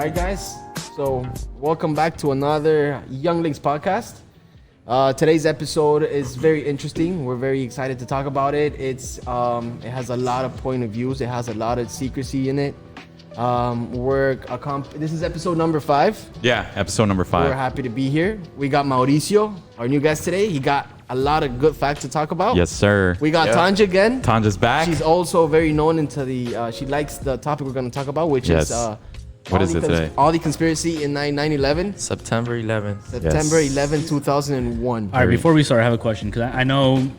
right, guys. So welcome back to another YoungLinks podcast. Today's episode is very interesting. We're very excited to talk about it. It has a lot of point of views. It has a lot of secrecy in it. This is episode number 5. Yeah, episode number 5. We're happy to be here. We got Mauricio, our new guest today. He got a lot of good facts to talk about. Yes, sir. We got Tanja again. Tanja's back. She's also very known into the. She likes the topic we're going to talk about, which is. What is it today? All the conspiracy in 9/11. September 11th. September 11, 2001. All right, before we start, I have a question because I know,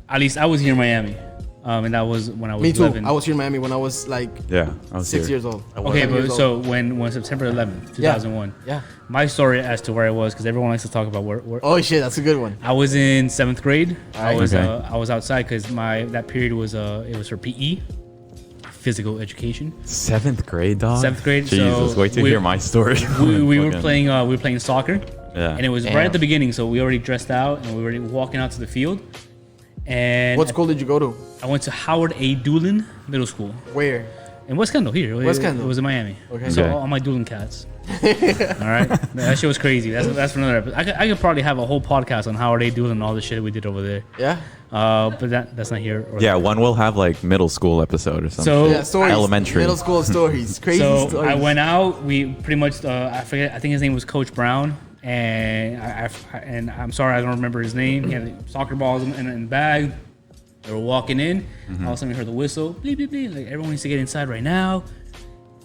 at least I was here in Miami, and that was when I was 11. I was here in Miami when I was like I was 6 here. years old. Okay, but so when September 11th, 2001. Yeah. My story as to where I was, because everyone likes to talk about where. Oh shit, that's a good one. I was in 7th grade. Right. I was outside because that period was it was for PE, physical education. 7th grade, dog. 7th grade. Jesus, so wait to hear my story. We were playing soccer. Yeah. And it was right at the beginning, so we already dressed out and we were walking out to the field. And What school did you go to? I went to Howard A. Doolin Middle School. Where? In West Kendall, here. West Kendall. It was in Miami. Okay. So Okay. all my Doolin cats. All right. That shit was crazy. That's for another episode. I could probably have a whole podcast on Howard A. Doolin and all the shit we did over there. Yeah. But that's not here. Yeah, one will have like middle school episode or something. So Yeah, stories. Elementary. Middle school stories. Crazy so stories. I went out. We pretty much I think his name was Coach Brown, and I'm sorry I don't remember his name. He had soccer balls in the bag. They were walking in. All of a sudden we heard the whistle. Bleep, bleep, bleep. Like everyone needs to get inside right now.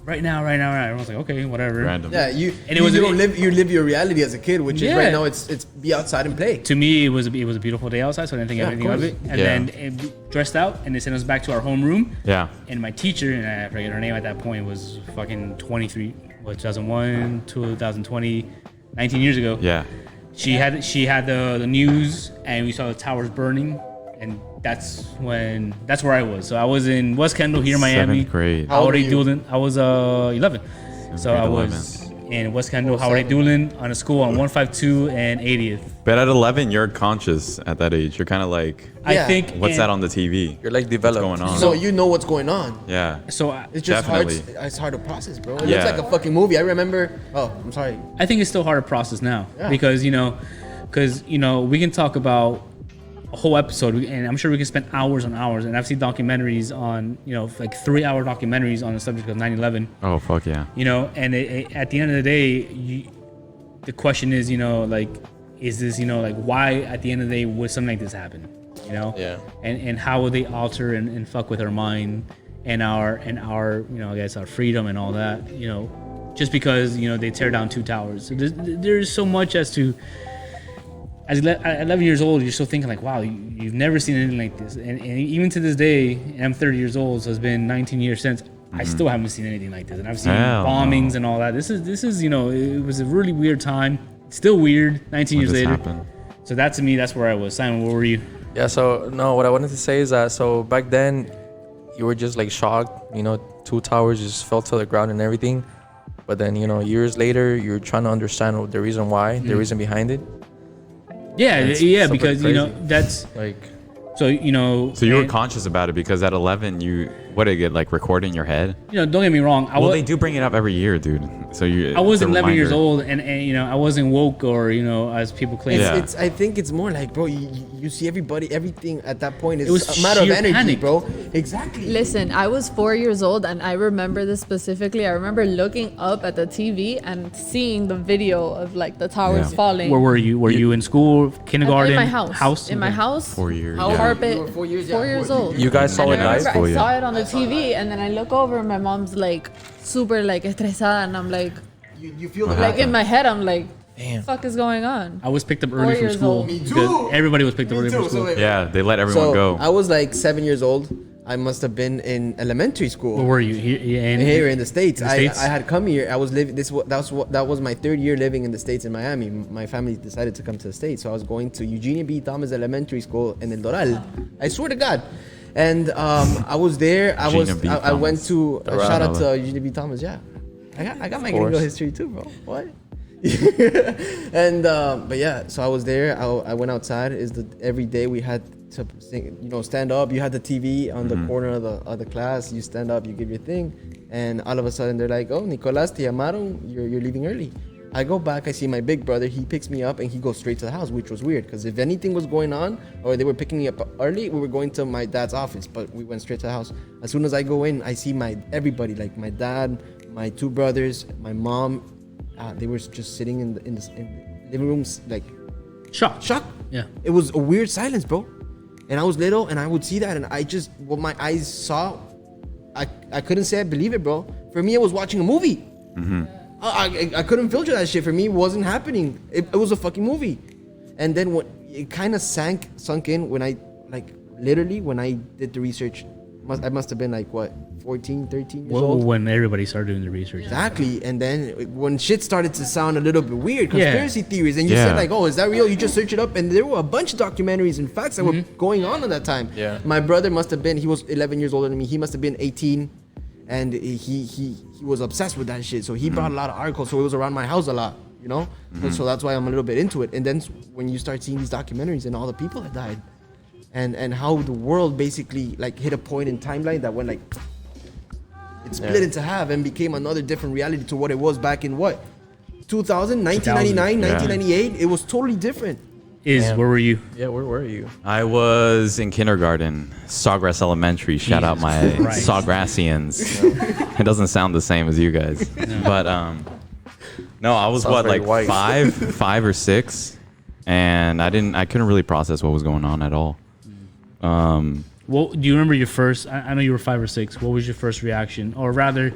Right now. Everyone's like, okay, whatever. Random. Yeah, you live your reality as a kid, which is Yeah. right now it's be outside and play. To me, it was a beautiful day outside, so I didn't think anything of it. And then dressed out, and they sent us back to our homeroom. Yeah. And my teacher, and I forget her name at that point, was fucking 2001, 2020, 19 years ago. Yeah. She had the news, and we saw the towers burning, and that's where I was. So I was in West Kendall here in Miami. 7th grade. How old Howard were A. you? Doolin. I was 11. So grade I was in West Kendall, Howard A. Doolin, on a school on 152 and 80th. But at 11, you're conscious at that age. You're kind of like, Yeah. I think. what's that on the TV? You're like developed. What's going on? So you know what's going on. Yeah. So It's just Definitely. it's hard to process, bro. It Yeah. looks like a fucking movie. I remember. Oh, I'm sorry. I think it's still hard to process now Yeah. because we can talk about a whole episode, and I'm sure we can spend hours on hours. And I've seen documentaries on, like 3-hour documentaries on the subject of 9/11. Oh, fuck yeah. And at the end of the day, the question is, like, is this, like, why at the end of the day would something like this happen? Yeah. And how would they alter and fuck with our mind and our I guess our freedom and all that, just because they tear down 2 towers. So there's so much as to. At 11 years old, you're still thinking like, wow, you've never seen anything like this. And even to this day, and I'm 30 years old, so it's been 19 years since, I still haven't seen anything like this. And I've seen Hell bombings no. and all that. This is, it was a really weird time. Still weird, 19 years later. Happened? So that to me, that's where I was. Simon, where were you? Yeah, so no, what I wanted to say is that so back then you were just like shocked, 2 towers just fell to the ground and everything. But then, years later, you're trying to understand the reason why, the reason behind it. Yeah, It's because, crazy. that's, Like, so, So you were conscious about it because at 11, what did it get, like, recorded in your head? don't get me wrong. They do bring it up every year, dude. So I was it's a 11 years reminder. old, and I wasn't woke or, as people claim. Yeah. I think it's more like, bro, you see everything at that point is It was a matter of sheer energy, panic. bro. Exactly. Listen, I was 4 years old and I remember this specifically. I remember looking up at the TV and seeing the video of like the towers Yeah. falling. Where were you? Were you in school, kindergarten? In my house. In my Okay. house. 4 years. How old yeah. were you? Carpet. You were 4 years, 4 years old. you guys saw And it I live? remember Cool, I yeah. saw it on the TV and then I look over and my mom's like super like estresada and I'm like You feel the like in my head I'm like Damn. fuck is going on? I was picked up early 4 from years school. old. Me because too. Everybody was picked up Me early too, from so school. wait. Yeah, they let everyone So go. I was like 7 years old. I must have been in elementary school. Where were you? Here in the States. In the States? I had come here. I was living. That was my 3rd year living in the States in Miami. My family decided to come to the States, so I was going to Eugenia B. Thomas Elementary School in El Doral. I swear to God. And I was there. Eugenia B. I went Thomas. to Doral. shout out to Eugenia B. Thomas. Yeah, I got my course. gringo history too, bro. What? And but yeah, so I was there. I went outside. Every day we had to sing, stand up. You had the TV on the corner of the class. You stand up, you give your thing. And all of a sudden they're like, oh, Nicolas, te llamaron, you're leaving early. I go back, I see my big brother, he picks me up and he goes straight to the house, which was weird because if anything was going on or they were picking me up early, we were going to my dad's office, but we went straight to the house. As soon as I go in, I see everybody, like my dad, my two brothers, my mom, they were just sitting in the living rooms, like Shocked. Yeah. It was a weird silence, bro. And I was little and I would see that and I just, what my eyes saw, I couldn't say I believe it, bro. For me, I was watching a movie. Mm-hmm. I couldn't filter that shit. For me, it wasn't happening. It was a fucking movie. And then when it kind of sunk in when I, like, literally when I did the research, I must have been like, what, 14, 13 years old? When everybody started doing the research. Exactly. And then when shit started to sound a little bit weird, conspiracy theories, and you said like, oh, is that real? You just search it up, and there were a bunch of documentaries and facts that were going on at that time. Yeah. My brother must have been, he was 11 years older than me. He must have been 18. And he was obsessed with that shit. So he brought a lot of articles. So it was around my house a lot, you know? So that's why I'm a little bit into it. And then when you start seeing these documentaries and all the people that died and how the world basically like hit a point in timeline that went like, it split into half and became another different reality to what it was back in what? 2000, 1999, 1998? It was totally different. Where were you? Yeah, where were you? I was in kindergarten, Sawgrass Elementary. Shout out my Christ. Sawgrassians. It doesn't sound the same as you guys, but no, I was Sounds what, very like white. five or six, and I couldn't really process what was going on at all. Well, do you remember your first? I know you were 5 or 6. What was your first reaction, or rather,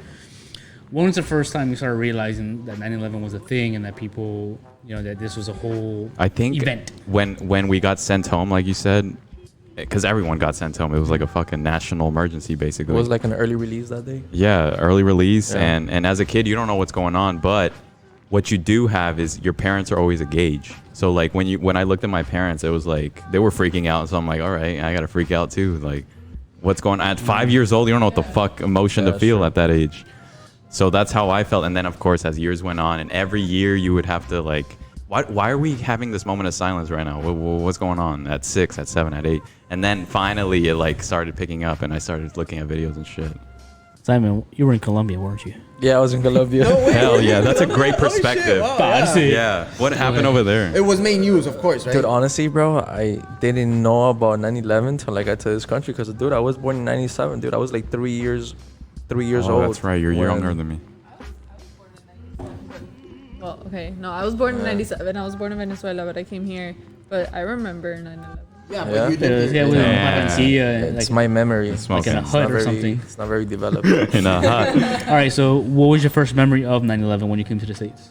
when was the first time you started realizing that 9/11 was a thing and that people, you know, that this was a whole I think event? when we got sent home, like you said, because everyone got sent home. It was like a fucking national emergency, basically. It was like an early release that day. Yeah, early release, Yeah. and as a kid, you don't know what's going on, but what you do have is your parents are always a gauge. So like when I looked at my parents, it was like they were freaking out. So I'm like, all right, I gotta freak out too. Like, what's going on? At 5 years old, you don't know what the fuck emotion to feel at that age. So that's how I felt. And then of course, as years went on, and every year you would have to like, why are we having this moment of silence right now? What's going on at 6, at 7, at 8? And then finally it like started picking up, and I started looking at videos and shit. Simon, you were in Colombia, weren't you? Yeah, I was in Colombia. Hell yeah, that's a great perspective. Oh, shit, wow, Yeah, what happened over there? It was main news, of course, right? Dude, honestly, bro, I didn't know about 9/11 till I got to this country. Because, dude, I was born in 97. Dude, I was like 3 years Oh, old. that's right. You're when- younger than me. Well, okay. No, I was born in 97. I was born in Venezuela, but I came here. But I remember 9/11. Yeah, Yeah. but you did. Yeah, we Yeah. It's my memory. It's like in a smoking. hut or very, something. It's not very developed. In a hut. All right, so what was your first memory of 9/11 when you came to the States?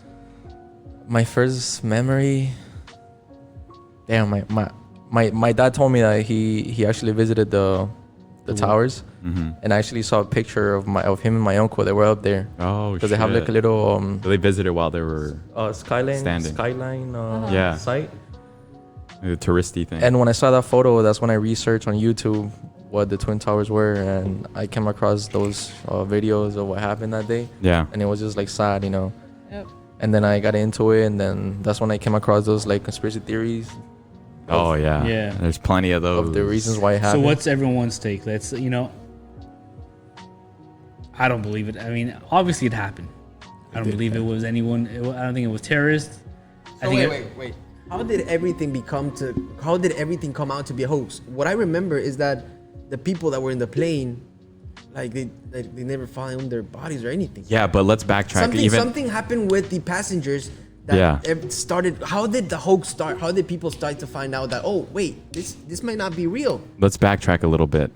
My first memory. Damn, my dad told me that he actually visited the towers, and I actually saw a picture of him and my uncle. They were up there Oh, because they have like a little So they visited while they were skyline Standing. Yeah. site. the touristy thing. And when I saw that photo, that's when I researched on YouTube what the Twin Towers were, and I came across those videos of what happened that day, yeah. and it was just like sad, you know. Yep. And then I got into it, and then that's when I came across those like conspiracy theories Oh yeah. Yeah. There's plenty of those. of the reasons why it So happened. what's everyone's take? Let's, you know, I don't believe it. I mean, obviously it happened. I don't believe it was anyone. I don't think it was terrorists. I So think wait. How did everything come out to be a hoax? What I remember is that the people that were in the plane, like they never found their bodies or anything. Yeah, but let's backtrack. Something happened with the passengers that it started. How did the hoax start? How did people start to find out that, oh wait, this might not be real? Let's backtrack a little bit.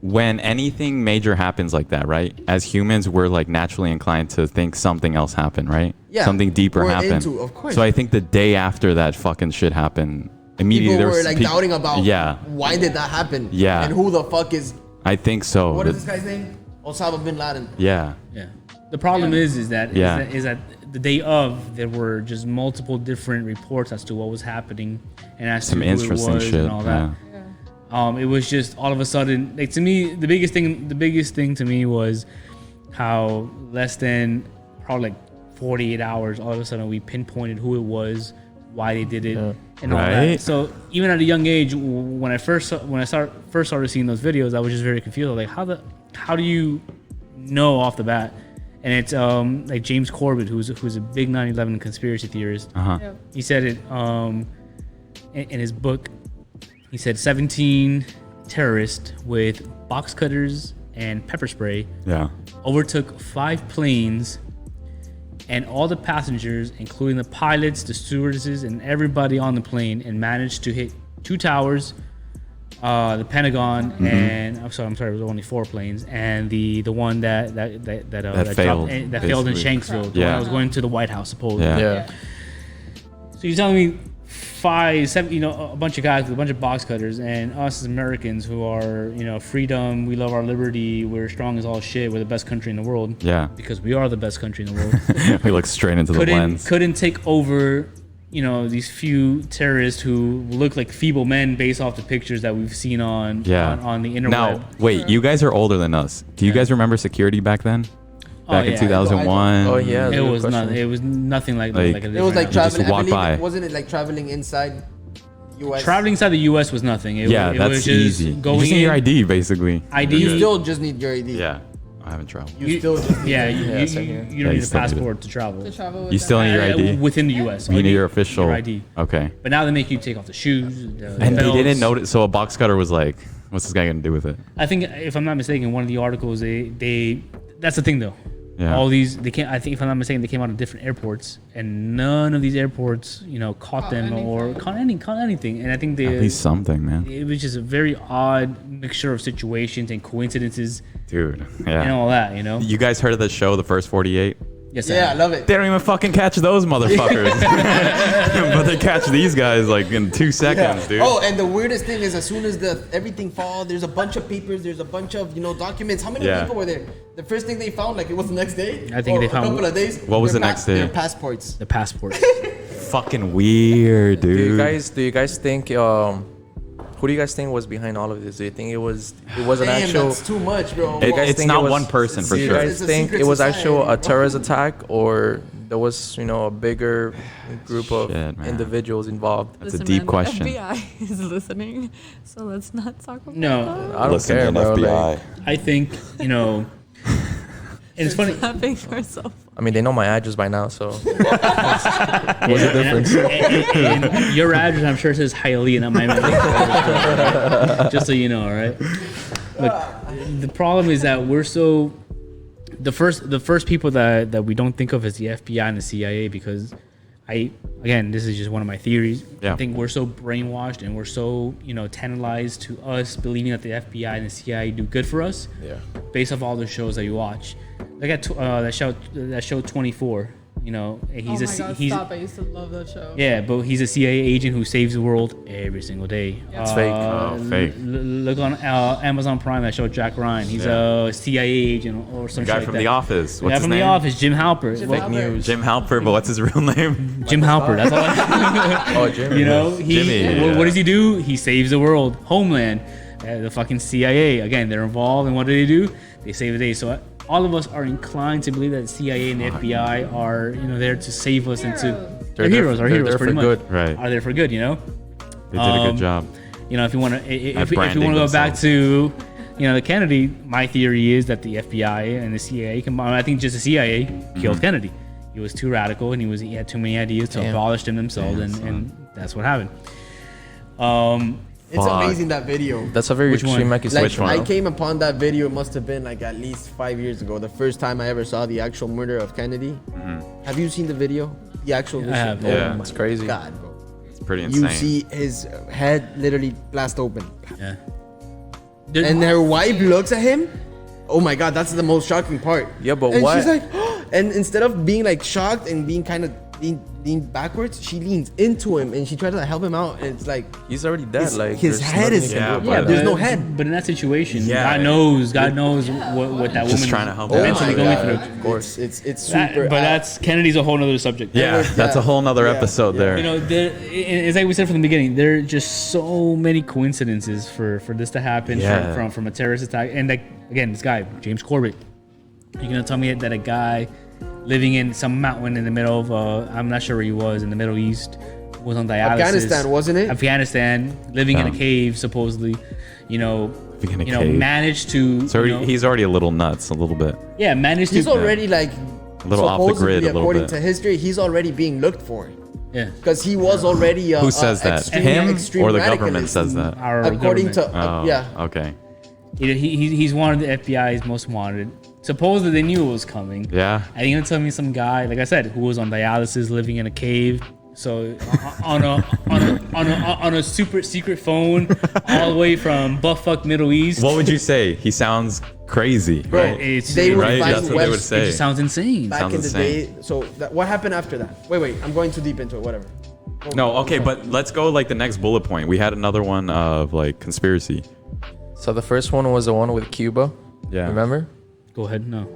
When anything major happens like that, right? As humans, we're like naturally inclined to think something else happened, right? Yeah, Something deeper we're happened. into, of course. So I think the day after that fucking shit happened, immediately People there were was like doubting about why did that happen? Yeah. And who the fuck is, I think so. what is this guy's name? Osama bin Laden. Yeah. Yeah. The problem is that Yeah. is that the day of there were just multiple different reports as to what was happening and as Some to who it interesting was shit. and all that. It was just all of a sudden, like, to me, the biggest thing to me was how less than probably like 48 hours, all of a sudden we pinpointed who it was, why they did it, and all that. Right. So even at a young age, when I first started seeing those videos, I was just very confused. I was like, how do you know off the bat. And it's like James Corbett, who's a big 9/11 conspiracy theorist. Yep. He said it in his book. He said 17 terrorists with box cutters and pepper spray Yeah. overtook 5 planes and all the passengers, including the pilots, the stewardesses, and everybody on the plane, and managed to hit 2 towers, the Pentagon, and I'm sorry, it was only 4 planes, and the one that failed, failed in basically. Shanksville, the Yeah. one that was going to the White House supposedly. Yeah. Yeah. So you're telling me 5, 7, a bunch of guys with a bunch of box cutters, and us as Americans who are, freedom, we love our liberty, we're strong as all shit, we're the best country in the world. Yeah. Because we are the best country in the world. We look straight into the lens. couldn't take over, these few terrorists who look like feeble men based off the pictures that we've seen on the interweb. Now, wait, you guys are older than us. Do you guys remember security back then? Back in yeah. 2001. Oh yeah. It that's a was good not. question. It was nothing like Like- it is It was right like now. just traveling. I walk believe by. Wasn't it like traveling inside U.S.? Traveling inside the U.S. was nothing. It Yeah, was, that's it was just easy. You Going just need your in, ID, basically. ID. You still just need your ID. Yeah. I haven't traveled. You still just need yeah, your ID. you, Yeah, you, same you, here. you Yeah, don't you need a still need it. passport to travel. To travel with You still them. need your ID? Within the U.S. You All need your your official. ID. Okay. But now they make you take off the shoes. And they didn't notice. So a box cutter was like, what's this guy going to do with it? I think, if I'm not mistaken, one of the articles they that's the thing though. Yeah. All these they can't. I think, if I'm not mistaken, they came out of different airports, and none of these airports, caught them or anything. caught anything. And I think At least something, man. it was just a very odd mixture of situations and coincidences Dude. and Yeah. all that. You guys heard of the show, The First 48? Yes, Yeah, I have. love it. They don't even fucking catch those motherfuckers. But they catch these guys like in 2 seconds, dude. Oh, and the weirdest thing is, as soon as everything falls, there's a bunch of papers, there's a bunch of documents. How many Yeah. people were there? The first thing they found, like it was the next day. I think Or they a found- couple of days. What was Their the next day? Their passports. The passports. Fucking weird, Do dude. you guys think who do you guys think was behind all of this? Do you think it was an Damn, actual? that's too much, bro. It- you guys it's think not it was- one person for Do you sure. guys It's a think secret it was actual a society. terrorist attack, or there was a bigger group of Shit, man. individuals involved? That's a Listen, deep man, question. The FBI is listening, so let's not talk about No. that. I don't Listen, care, bro. FBI. Like, I think and it's funny. Clapping for yourself. I mean, they know my address by now, so What's the difference? And your address, I'm sure, says Hialeah, not my just so you know, all right? Look, the problem is that we're so the first people that we don't think of as the FBI and the CIA, because again, this is just one of my theories. Yeah. I think we're so brainwashed and we're so tantalized to us believing that the FBI and the CIA do good for us, yeah. based off all the shows that you watch. Like that show 24. He's Oh my God, he's stop! I used to love that show. yeah, but he's a CIA agent who saves the world every single day. Yeah. It's fake. Oh, fake. Look on Amazon Prime, that show Jack Ryan. He's Yeah. a CIA agent or some Guy shit from like The that. Office. The What's guy his from name? The Office, Jim Halpert. Jim Fake Halpert. news. Jim Halpert, but what's his real name? Jim Halpert. That's all. I Oh, Jimmy. Jimmy, what yeah. does he do? He saves the world. Homeland, the fucking CIA. Again, they're involved, and what do? They save the day. So all of us are inclined to believe that the CIA and the FBI are there to save us and to they're heroes. Are They're heroes there pretty for much. good. Right. Are there for good? They did a Um, good job. If you want to, if you want branding to go back themselves. to, the Kennedy, my theory is that the FBI and the CIA combined. I think just the CIA killed Kennedy. He was too radical and he had too many ideas to Damn. abolish them themselves, Damn, and that's what happened. It's Fuck. amazing, that video. That's a very Which one? extreme accusation. Which one? I bro. came upon that video. It must have been like at least 5 years ago. The first time I ever saw the actual murder of Kennedy. Have you seen the video? The actual. I have. Yeah. my It's crazy. God, bro. It's pretty insane. You see his head literally blast open, Yeah. and her wife looks at him. Oh my God, that's the most shocking part. Yeah, but and what- she's like, and instead of being like shocked and being kind of lean backwards, she leans into him and she tries to help him out. And it's like He's already dead. his there's head nothing is you can do Yeah, about but- it. there's no head. But in that situation, Yeah. God knows what that Just woman trying to is help Oh him. mentally my going God. through. Of course. It's That- super. but that's Kennedy's a whole nother subject. Yeah, that's a whole nother Yeah. episode there. It's like we said from the beginning. There are just so many coincidences for this to happen Yeah. from a terrorist attack. And like again, this guy James Corbett. You're gonna tell me that a guy living in some mountain in the middle of I'm not sure where he was in the Middle East, was on dialysis. Afghanistan, wasn't it? Afghanistan, living in a Yeah. cave supposedly. Being a you know, cave. managed to. So you know, he's already a little nuts, a little bit. yeah, managed He's to. already like A little off the grid, supposedly, a little according bit. to history, he's already being looked for Yeah. because he was already. Who says that? Extreme, Him extreme or the government radicalist. says that? Our According government. to Oh, yeah, Okay. He's one of the FBI's most wanted. Supposedly they knew it was coming. Yeah. And you're gonna tell me some guy, like I said, who was on dialysis, living in a cave, so on a super secret phone, all the way from buttfuck Middle East. What would you say? He sounds crazy, Bro, right? It's they would Right? find That's what they would webs- It say. just sounds insane. back Sounds in the insane. day. So what happened after that? Wait, I'm going too deep into it. Whatever. No, okay, but let's go like the next bullet point. We had another one of like conspiracy. So the first one was the one with Cuba. Yeah. Remember? Go ahead. No.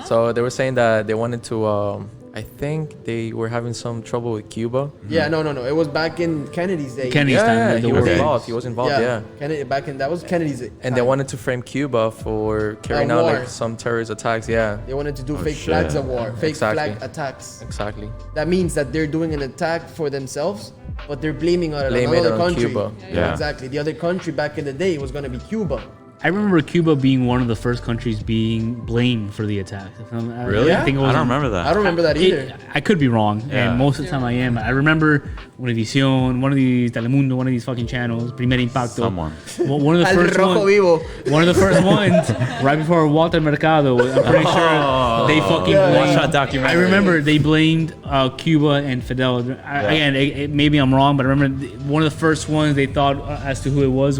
So they were saying that they wanted to. I think they were having some trouble with Cuba. Yeah, no. It was back in Kennedy's day. Kennedy's time. Yeah, the he war was Okay. involved. He was involved. Yeah. Kennedy back in that was Kennedy's. And time. they wanted to frame Cuba for carrying out war. like some terrorist attacks. Yeah. They wanted to do Oh, fake shit. flags of war, fake Exactly. flag attacks. Exactly. That means that they're doing an attack for themselves, but they're blaming on Blame another it on country. Cuba. Yeah. Exactly. The other country back in the day was gonna be Cuba. I remember Cuba being one of the first countries being blamed for the attack. Really? Yeah. I think it was I don't remember that. I don't remember that either. I could be wrong, Yeah. and most of the time I am. I remember Univision, one of these Telemundo, one of these fucking channels, Primer Impacto. Someone. One of the Al first Rojo ones. Vivo. One of the first ones, right before Walter Mercado. I'm pretty sure they fucking Yeah. blamed. Watch that documentary. I remember they blamed Cuba and Fidel. Again, maybe I'm wrong, but I remember one of the first ones they thought as to who it was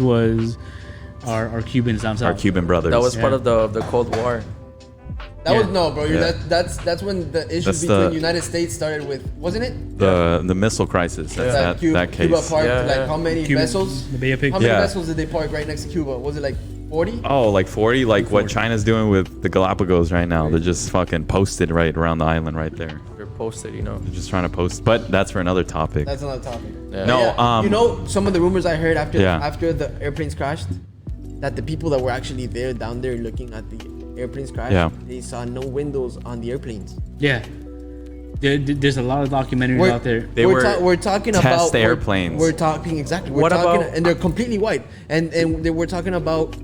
our Cubans down Our south. Cuban brothers. That was part Yeah. of the Cold War. That was Yeah. no, bro. Yeah. That's when the issue That's between the- United States started with, wasn't it? the missile crisis. That's that Cuba, that case. Cuba parked Yeah, like yeah. how many Cuba- vessels? the Bay of Pigs. How many Yeah. vessels did they park right next to Cuba? Was it like 40? Oh, like 40? Like what China's doing with the Galapagos right now. They're just fucking posted right around the island right there. They're posted, you know. They're just trying to post. But that's for another topic. That's another topic. Yeah. No, Yeah. You know some of the rumors I heard after Yeah. after the airplanes crashed, that the people that were actually there down there looking at the airplanes crash, Yeah. they saw no windows on the airplanes. Yeah. There's a lot of documentaries out there. They were we're talking test about airplanes. We're talking exactly. We're What talking, about- and they're completely white. And we're talking about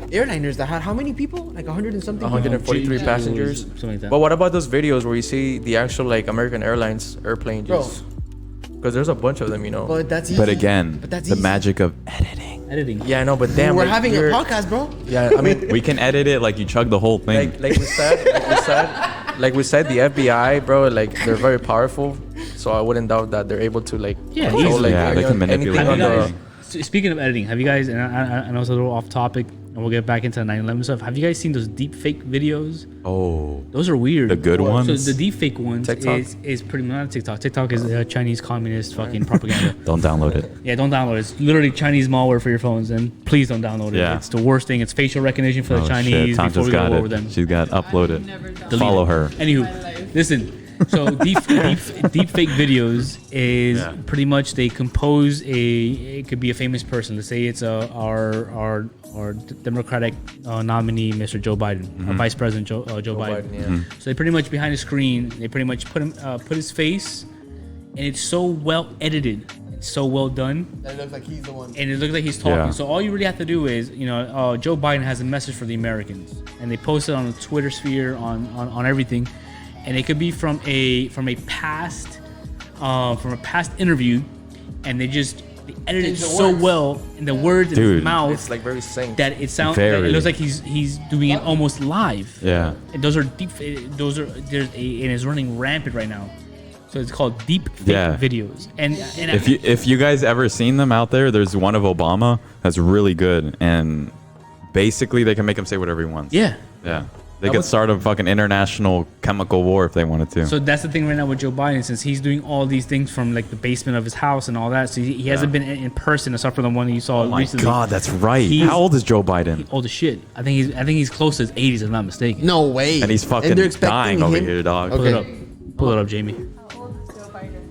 airliners that had how many people? Like 100 and something. 143 G- passengers. something like that. But what about those videos where you see the actual like American Airlines airplane Bro. just? Because there's a bunch of them, you know. But that's easy. But again, But that's the easy. magic of editing. Editing. Yeah, I know, but damn, we're like, having a you're- podcast, bro. Yeah, I mean, We can edit it like you chug the whole thing. like we said, the FBI, bro, like they're very powerful. So I wouldn't doubt that they're able to like Yeah, control, easily. like, Yeah, they can anything manipulate Have you on anything. guys, speaking of editing, have you guys, and I know it's a little off topic, and we'll get back into 9/11 stuff. Have you guys seen those deep fake videos? Oh, Those are weird. the good So ones. the deep fake ones TikTok? is pretty much not TikTok. TikTok is Chinese communist fucking propaganda. Don't download it. Yeah, don't download it. It's literally Chinese malware for your phones, and please don't download it. Yeah. It's the worst thing. It's facial recognition for the Oh, Chinese shit. Tom before just we got go it. over them. She's got uploaded. Delete Follow it. her. Anywho, listen. So deep fake videos is Yeah. pretty much they compose it could be a famous person. Let's say it's our Democratic nominee, Mr. Joe Biden, our Vice President Joe Biden. Biden, yeah. Mm-hmm. So they pretty much behind the screen, they pretty much put his face, and it's so well edited, it's so well done. That looks like he's the one. And it looks like he's talking. Yeah. So all you really have to do is, Joe Biden has a message for the Americans, and they post it on the Twitter sphere, on everything, and it could be from a past interview, and they edit it Change the so words. well in the words in Dude. his mouth It's like very synced. that it sounds. Very. It looks like he's doing it almost live. Yeah. And those are deep. And it's running rampant right now. So it's called deep fake Yeah. videos. And If you guys ever seen them out there, there's one of Obama that's really good, and basically they can make him say whatever he wants. yeah. Yeah. They could start a fucking international chemical war if they wanted to. So that's the thing right now with Joe Biden, since he's doing all these things from like the basement of his house and all that. So he hasn't been in person except for the one that you saw oh my recently. God, that's right. He's- How old is Joe Biden? Old as shit. I think he's close to his 80s, if I'm not mistaken. No way. And he's fucking they're expecting dying over him- here, dog. Pull it Okay. up. Pull it up, Jamie.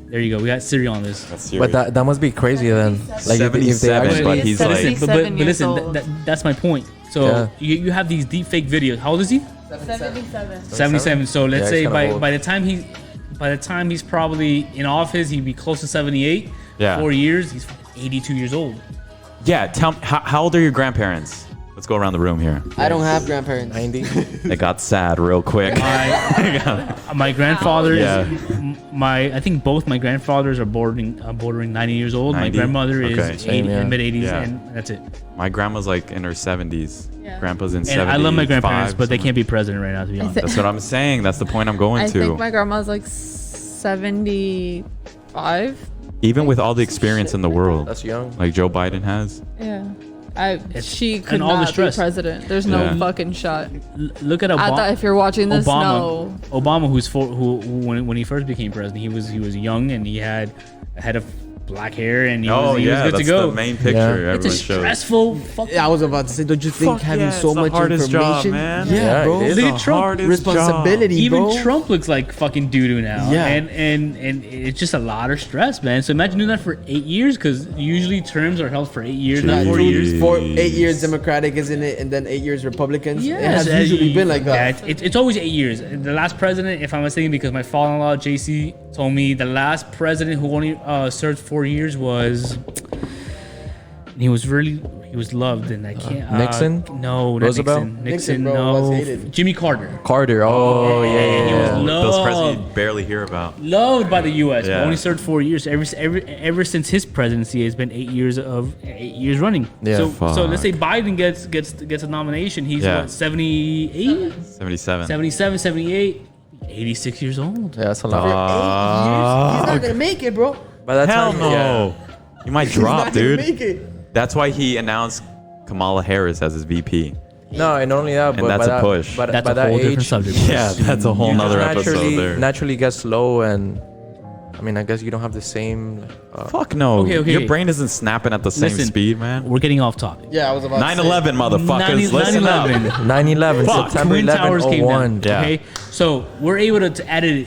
There you go. We got Siri on this. That's But serious. that must be crazy then. Like if they 77, actually, but he's like, Seventy- But 7 years listen, old. that's my point. So Yeah. you have these deep fake videos. How old is he? 77. 77. So let's Yeah, say he's kinda old. by the time he's probably in office, he'd be close to 78. Yeah. 4 years, he's 82 years old. yeah, tell me, how old are your grandparents? Let's go around the room here. I don't have grandparents. 90. It got sad real quick. My grandfather Yeah. I think both my grandfathers are bordering 90 years old. 90? My grandmother Okay. is Same, 80, yeah. mid 80s, Yeah. and that's it. My grandma's like in her 70s. Yeah. Grandpa's in And 70s. I love my grandparents, but they can't be president right now, to be honest. That's what I'm saying. That's the point I'm going I to. think my grandma's like 75. Even with all the experience in the world, That's young. like Joe Biden has. Yeah. She could and all the not be stress. president. There's no Yeah. fucking shot. Look at I thought Obama. if you're watching this, no. Obama, who when he first became president, he was young and he had a head of black hair and he was good that's to go. the main picture Yeah. It's a everyone shows. stressful fucking. Yeah, I was about to say, don't you think Fuck having yeah, so it's the much hardest job, information? man. Yeah, Yeah, bro. it is. Look The at Trump. hardest Responsibility, Even bro. Trump looks like fucking doo-doo now. Yeah. And it's just a lot of stress, man. So imagine doing that for 8 years, because usually terms are held for 8 years, not Jeez. 4 years. For 8 years Democratic, isn't it? And then 8 years Republicans. Yeah, It has usually been like that. Yeah, it's always 8 years. The last president, if I'm mistaken, because my father-in-law JC told me the last president who only served 4 years was. He was loved, and I can't. Nixon? No, not Roosevelt? Nixon. Nixon, bro, no. was hated. Jimmy Carter. Carter. Oh, yeah, yeah, He was yeah. Those presidents loved, you barely hear about. loved by the U.S. Yeah. But only served 4 years. Ever since his presidency, it's been 8 years running. Yeah. So Fuck. let's say Biden gets a nomination. He's Yeah. what, 78, 77. 77, 78, 86 years old. Yeah, that's a lot. 8 years? He's not gonna make it, bro. By that Hell time, no. yeah. You might He's drop, not gonna make dude. it. That's why he announced Kamala Harris as his VP. No, and not only that, but that's by a that, push. But That's by a that whole age, different subject. Yeah, that's a whole you nother just episode there. naturally get slow, and I mean, I guess you don't have the same. Fuck no. Okay. Your brain isn't snapping at the same Listen, speed, man. We're getting off topic. Yeah, I was about 9/11, motherfuckers. Listen up. 9/11. 9/11, Fuck. September Twin Towers came 11/01. down. Yeah. Okay, so we're able to edit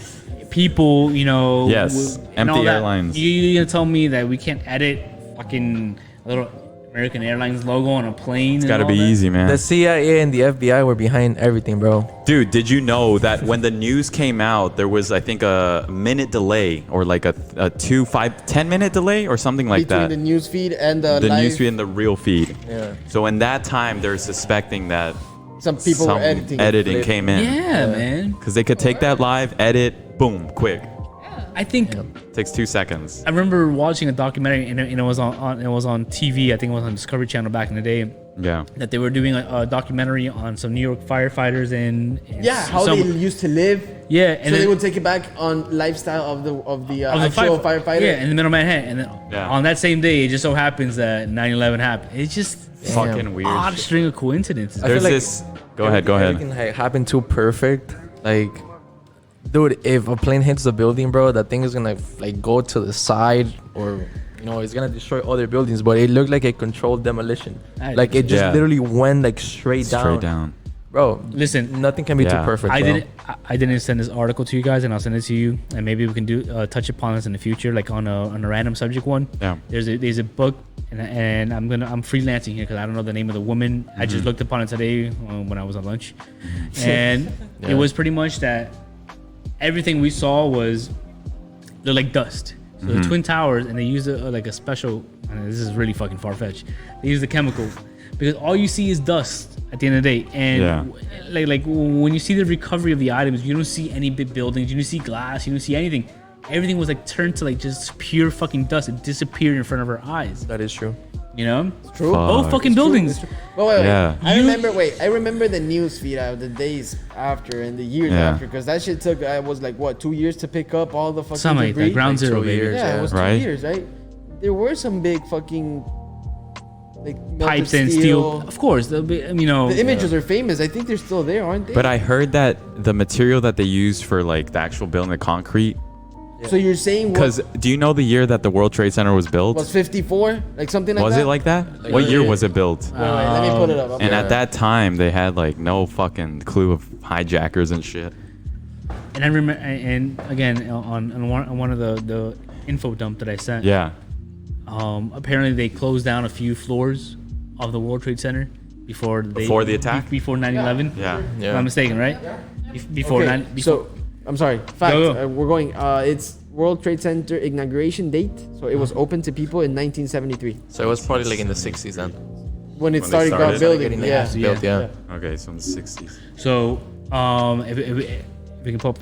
people, Yes, and empty all that. airlines. You gonna tell me that we can't edit fucking a little American Airlines logo on a plane? It's gotta be easy, man. The CIA and the FBI were behind everything, bro. Dude, did you know that when the news came out, there was, I think, a minute delay or like a 10-minute delay or something like between that? the news feed and the The live. news feed and the real feed. Yeah. So in that time, they're suspecting that Some people some were editing. editing Flip. came in. Yeah, man. Because they could take that live, edit, boom, quick. I think Takes 2 seconds. I remember watching a documentary, and it was on TV. I think it was on Discovery Channel back in the day. Yeah. That they were doing a documentary on some New York firefighters and Yeah, how some, they used to live. yeah, So and they then, would take it back on lifestyle of the of the actual firefighter. Yeah, in the middle of Manhattan, and then Yeah. on that same day, it just so happens that 9/11 happened. It's just Fucking weird. odd string of coincidences. I feel There's like this. Go ahead. Go ahead. Everything happened too perfect. Like, dude, if a plane hits the building, bro, that thing is gonna like go to the side, or it's gonna destroy other buildings. But it looked like a controlled demolition. Like it just Yeah. literally went like straight Straight down. bro. Listen, Nothing can be Yeah. too perfect. I bro. didn't send this article to you guys, and I'll send it to you, and maybe we can do touch upon this in the future, like on a random subject one. Yeah. There's a book, and I'm freelancing here because I don't know the name of the woman. I just looked upon it today when I was on lunch, and Yeah. it was pretty much that everything we saw was looked like dust. So the Twin Towers, and they used like a special. And this is really fucking far fetched. They used a chemical because all you see is dust at the end of the day, and Yeah. like when you see the recovery of the items, you don't see any big buildings, you don't see glass, you don't see anything. Everything was like turned to like just pure fucking dust. It disappeared in front of our eyes. That is true. You know, True. both Fuck. fucking buildings. But wait. Yeah. I remember the news feed of the days after and the years Yeah. after, because that shit took was like what 2 years to pick up all the fucking Something like debris. that. Ground Like zero, 2 baby. years. Yeah, it was Right. 2 years, right? There were some big fucking like melted Pipes and steel. Of course, there'll be, The images are famous. I think they're still there, aren't they? But I heard that the material that they use for like the actual building, the concrete. So you're saying what Because do you know the year that the World Trade Center was built? was 54, like something like Was that? it like that? What year was it built? Wait, let me put it up. And at that time, they had like no fucking clue of hijackers and shit. And I remember, and again on one of the info dump that I sent. Yeah. Apparently they closed down a few floors of the World Trade Center before Before the attack? Before 9/11. Yeah. Yeah. If I'm mistaken, right? Before Okay, 9. Before, so I'm sorry. Fact. Go, go. We're going. It's World Trade Center inauguration date. So it was open to people in 1973. So it was probably like in the 60s then. when it When they started started building. getting the Yeah. house built, yeah. Okay, so in the 60s. So, if we can pop,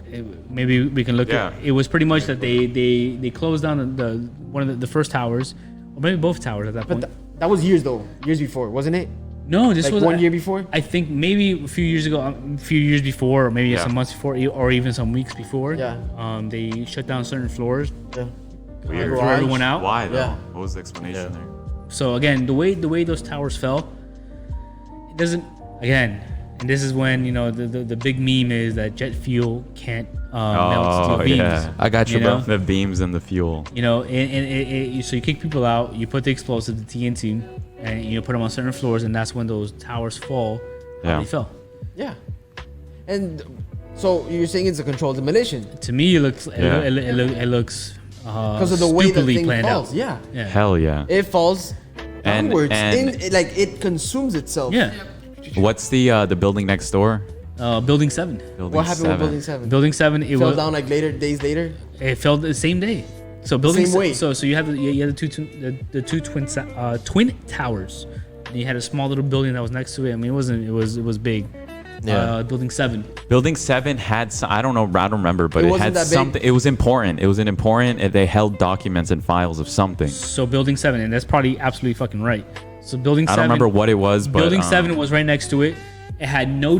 maybe we can look Yeah. at. It was pretty much that they closed down the one of the first towers, or maybe both towers at that point. But that was years though. Years before, wasn't it? No, this Like was 1 year before. I think maybe a few years ago, a few years before, or maybe Yeah. some months before, or even some weeks before. Yeah. They shut down certain floors, Yeah. Weird. threw everyone out. Why though? Yeah. What was the explanation there? So again, the way those towers fell, it doesn't. Again, and this is when the big meme is that jet fuel can't melt steel beams. yeah. I got you, You bro. know? The beams and the fuel. So you kick people out, you put the explosive, the TNT, and you put them on certain floors, and that's when those towers fall. Yeah. They fell. Yeah. And so you're saying it's a controlled demolition To me, it looks Yeah. it looks because of the way the stupidly thing planned falls. out. Yeah. Yeah. Hell yeah. It falls And- downwards. and- Like it consumes itself. Yeah. What's the building next door? Building 7. Building What happened 7. with Building 7? Building 7. It Fell was down like days later. It fell the same day. So building Same way. So you had the two twin towers, and you had a small little building that was next to it. I mean, it was big. Yeah. Building 7. Building 7 had some, I don't remember, but It it, wasn't had that big. something. It was important. It was an important. They held documents and files of something. So building 7, and that's probably absolutely fucking right. So building 7. I don't remember what it was, but Building 7 was right next to it. It had no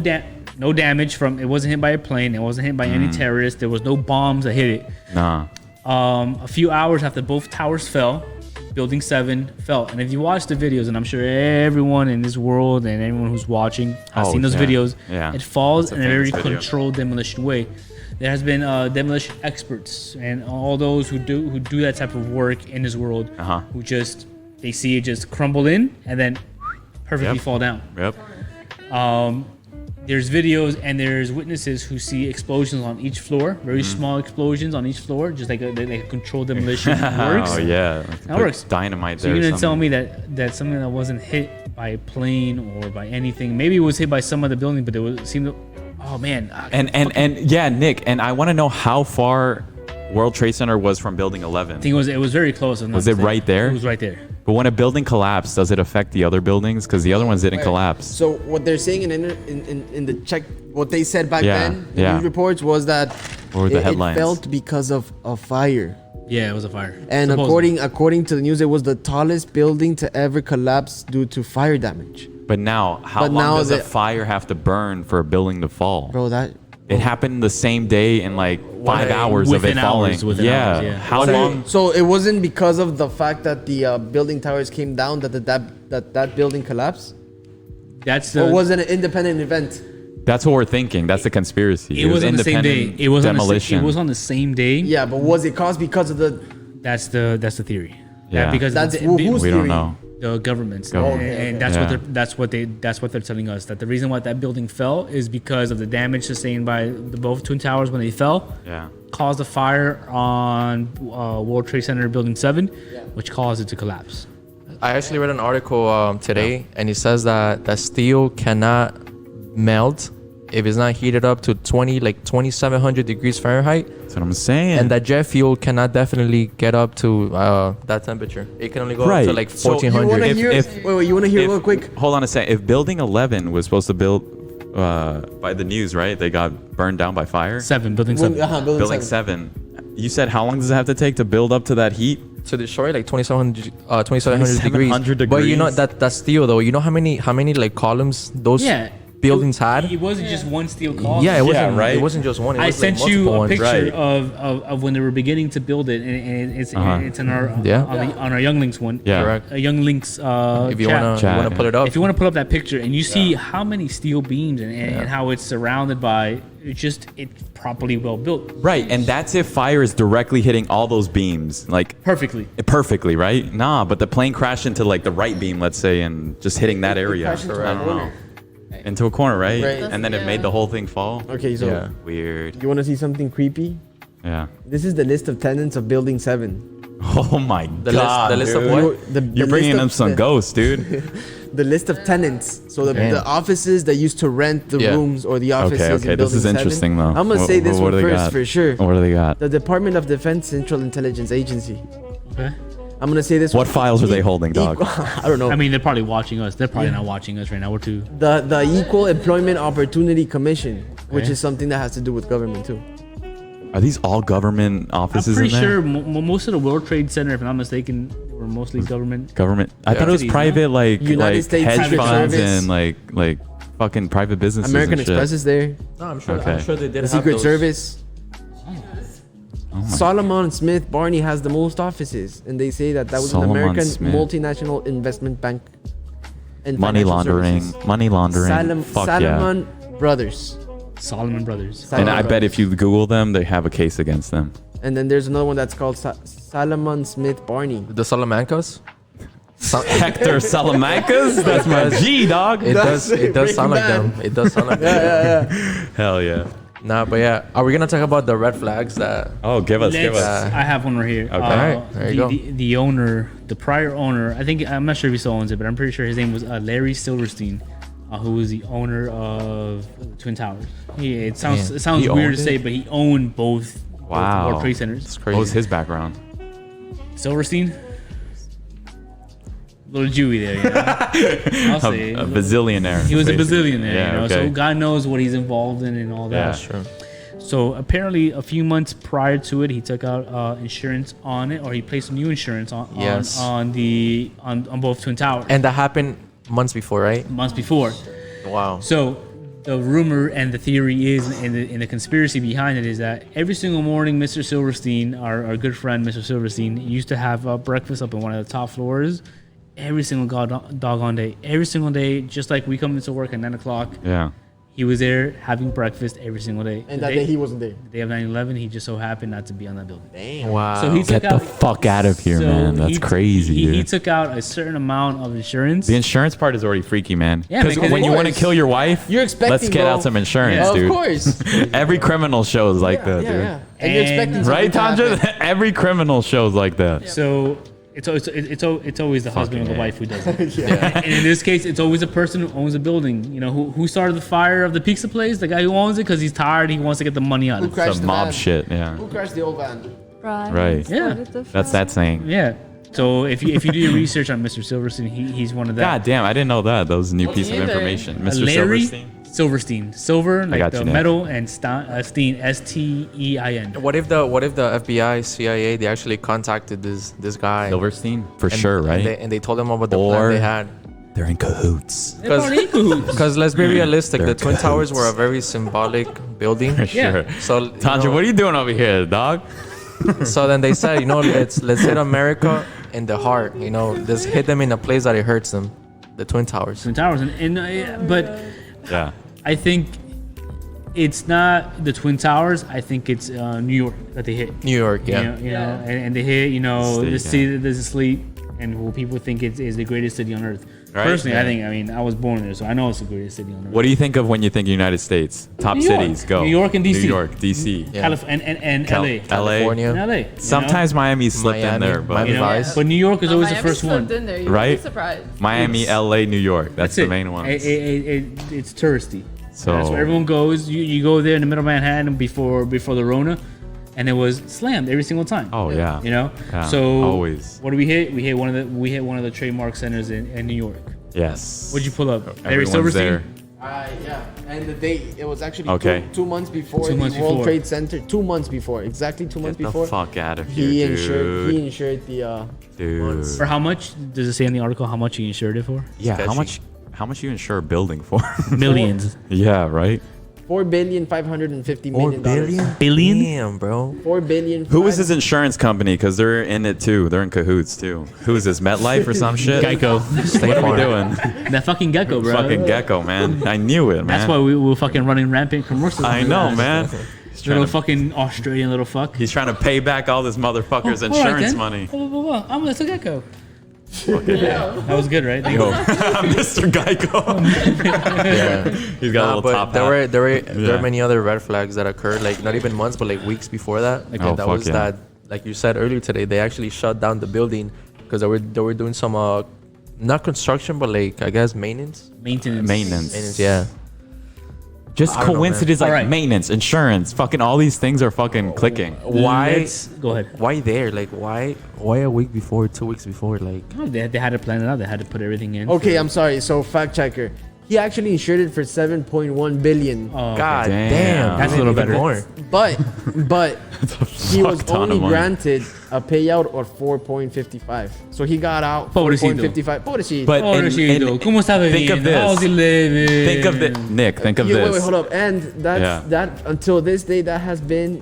damage from. It wasn't hit by a plane. It wasn't hit by any terrorists. There was no bombs that hit it. Nah. A few hours after both towers fell, Building 7 fell. And if you watch the videos, and I'm sure everyone in this world and everyone who's watching has Oh, seen those yeah. videos, Yeah. it falls That's a in a very famous video. controlled demolition way. There has been demolition experts and all those who do that type of work in this world, Uh-huh. who just they see it just crumble in and then perfectly Yep. fall down. Yep. There's videos and there's witnesses who see explosions on each floor, very Mm-hmm. small explosions on each floor, just like a controlled demolition works. Oh yeah. That works. Dynamite So there. you're or gonna tell something. me that something that wasn't hit by a plane or by anything, maybe it was hit by some other building, but it seemed to, oh man. And yeah, Nick, and I want to know how far World Trade Center was from Building 11. I think it was very close. Was it right there? It was right there. But when a building collapsed, does it affect the other buildings? Because the other ones didn't collapse. So what they're saying in the check, what they said back Yeah, then, in yeah. news reports was that What were the it headlines? felt because of a fire. Yeah, it was a fire. And Supposedly. according to the news, it was the tallest building to ever collapse due to fire damage. But now, how But long now does a the- fire have to burn for a building to fall? Bro, that It happened the same day in like 5 hours of it Within falling. hours, within yeah. hours, yeah. How so, long? so it wasn't because of the fact that the building towers came down that building collapsed? That's the. Or was it an independent event? That's what we're thinking. That's the conspiracy. it was on the same day. independent It was demolition. it was on the same day. Yeah, but was it caused because of the That's the theory. Yeah. Because That's the, who's we theory? don't know. the governments, Government. and Okay, that's what they're telling us, that the reason why that building fell is because of the damage sustained by the both twin towers when they fell. Yeah. Caused a fire on World Trade Center Building 7, which caused it to collapse. I actually read an article today, and it says that steel cannot melt if it's not heated up to 2700 degrees Fahrenheit, That's what I'm saying. and that jet fuel cannot definitely get up to that temperature. It can only go up Right. to like So you You want 1400. to If- hear? if- wait, you want to hear If- real quick? Hold on a second. If Building 11 was supposed to build by the news, right? They got burned down by fire. Building 7. Building Building 7. You said how long does it have to take to build up to that heat? To destroy like 2700 degrees. 2700 But you know degrees? that's steel though. You know how many like columns those Yeah. buildings had? It wasn't just one steel column. Yeah, it wasn't. right? It wasn't just one. It I was sent like you multiple a ones. picture Right. of when they were beginning to build it, and it's in our Yeah. on our YoungLinks one. Yeah. Correct. A YoungLinks If you chat. wanna Chat, pull it up, If you want to put up that picture and you see how many steel beams and how it's surrounded by, it's properly well built. Right, and that's if fire is directly hitting all those beams, like Perfectly. perfectly, right? Nah, but the plane crashed into like the right beam, let's say, and just hitting that area. crashed into I a don't corner. know. Into a corner, right? Right. And then it Yeah. made the whole thing fall. Okay, so Yeah. Weird. you want to see something creepy? Yeah. This is the list of tenants of Building 7. Oh my The list- god. the list of dude. what? The You're bringing list up of some the- ghosts, dude. The list of tenants. So Damn. the offices that used to rent the Yeah. rooms or the offices Okay, in okay. This Building is 7. interesting though. I'm gonna say this what one do they first got? for sure. What do they got? The Department of Defense Central Intelligence Agency. Okay. I'm gonna say this. What one. files are they holding, dog? I don't know. I mean, they're probably watching us. They're probably not watching us right now. We're too. The Equal Employment Opportunity Commission, which Okay. is something that has to do with government too. Are these all government I'm offices pretty in there? sure most of the World Trade Center, if I'm not mistaken, were mostly government. Government. I thought it was Entities, private, like United States hedge Secret funds Service. and like fucking private businesses. American and shit. Express is there. No, I'm sure. Okay. I'm sure they did The have Secret those. Service. Oh my- Solomon Smith Barney has the most offices, and they say that was Solomon an American Smith. multinational investment bank. And money financial laundering. services. Money laundering. Fuck yeah. Salomon Brothers. Solomon Brothers. Salomon And I bet Brothers. if you Google them, they have a case against them. And then there's another one that's called Salomon Smith Barney. The Salamancas. Hector Salamancas? That's my G, dog. It does. It does sound like Breaking them. It does sound like them. Hell yeah. Nah, but yeah. Are we gonna talk about the red flags that? Oh, give us. I have one right here. Okay. Alright, there you go. The owner, the prior owner, I'm not sure if he still owns it, but I'm pretty sure his name was Larry Silverstein, who was the owner of Twin Towers. It sounds Damn. He weird owned to say, it? but he owned both Wow. World Trade Centers. It's What crazy. was his background? Silverstein, little Jewy there, you know? I'll say A bazillionaire. he was a basically. bazillionaire, Yeah, you know. okay. So God knows what he's involved in and all that. Yeah. That's true. So apparently, a few months prior to it, he took out insurance on it, or he placed new insurance on Yes. on both Twin Towers And that happened months before, right? months before. Wow. So the rumor and the theory is, and the conspiracy behind it is that every single morning, Mr. Silverstein, our good friend Mr. Silverstein, used to have breakfast up in one of the top floors. Every single doggone day, every single day, just like we come into work at 9 o'clock. Yeah. He was there having breakfast every single day. And The that day he wasn't there. the day of 9/11, he just so happened not to be on that building. Damn. Wow. So he Get took the out, fuck out of here, man. That's crazy, He dude. took out a certain amount of insurance. The insurance part is already freaky, man. Yeah, Because because when of you want to course. kill your wife, You're expecting, let's get bro. out some insurance, Yeah. Of dude. course. Every criminal show is like that, yeah, dude. yeah. And you're expecting And- Right, something to happen. Tanja? Every criminal shows like that. So it's always the husband or the yeah. wife who does it. And in this case, it's always the person who owns the building. You know, who started the fire of the pizza place? The guy who owns it because he's tired. He wants to get the money out Who of it. crashed Some the mob van? shit, yeah. Who crashed the old van? Right. Yeah. That's that saying. Yeah. So if you do your research on Mr. Silverstein, he's one of that. God damn, I didn't know that. That was a new piece of either. information. Mr. Larry Silverstein. Silver, like got the you, Nick. metal, and Stein, Stein. What if the FBI, CIA, they actually contacted this guy? Silverstein? For and- sure, right? And they told him about the Or- plan they had. They're in cahoots. They're probably in cahoots. Because let's be realistic, They're the Twin Towers cahoots. were a very symbolic building. For Yeah. sure. So Tanja, what are you doing over here, dog? So then they said, let's hit America in the heart. Let's hit them in a place that it hurts them. The Twin Towers. Twin Towers, but Yeah. I think it's not the Twin Towers. I think it's New York that they hit. New York, yeah. And they hit, State, the city that doesn't sleep, and what people think is the greatest city on earth. Right, Personally, yeah. I was born there, so I know it's the greatest city on earth. What do you think of when you think United States? Top New York. cities, go. New York and DC. New York, DC. Yeah. And Cal- LA. California. And LA. Sometimes Miami slipped in Miami, there, but Miami You know, Vice. but New York is always the first one. In there. You'd Right? Be surprised. Miami, LA, New York. That's the it. main one. It's touristy. So That's where everyone goes. You go there in the middle of Manhattan before the Rona, and it was slammed every single time. Oh yeah. You know. Yeah, So always. What do we hit? We hit one of the trademark centers in New York. Yes. What'd you pull up? Larry Everyone's Silverstein. there. Yeah. And the date, it was actually Okay. two months before 2 months the World before. Trade Center. 2 months before. Exactly 2 months Get the before. fuck out of here, He dude. insured the Dude. For how much? Does it say in the article how much he insured it for? Yeah. Sketchy. How much you insure a building for? Millions. Yeah. Right. $4,550,000,000. Billion? Damn, bro. 4 billion. Who is his insurance company? Because they're in it too. They're in cahoots too. Who is this? MetLife or some shit? Geico. What are we doing? That fucking gecko, bro. Fucking gecko, man. I knew it, man. That's why we were fucking running rampant commercials. I know, man. He's trying Little to, fucking Australian little fuck. he's trying to pay back all this motherfucker's Oh, all right insurance then. money. I'm a little gecko. Okay. That was good, right? Thank Yo, you. Mr. Geico. Yeah. He's got a little but top there hat. were Yeah. many other red flags that occurred, like not even months, but like weeks before that. Like Oh, that fuck was yeah. that, like you said earlier today, they actually shut down the building because they were doing some not construction, but like I guess maintenance. Maintenance. Maintenance. Maintenance, yeah. Just I don't know, coincidence, man. like Alright. maintenance, insurance, fucking all these things are fucking clicking. Why? Go ahead. Why there? Like, why a week before, 2 weeks before? Like, No, they had to plan it out. They had to put everything in. Okay, for- I'm sorry. So fact checker. He actually insured it for 7.1 billion. Oh, okay. God Damn. damn. That's a little even better. more. But he was fuck ton only of money. granted a payout of 4.55. So he got out Pobrecito. 4.55. Pobrecito. But Pobrecito, ¿cómo está think of viviendo? this. How's he living? think of this, Nick. Think of Yeah, this. wait, hold up. And Yeah. that until this day, that has been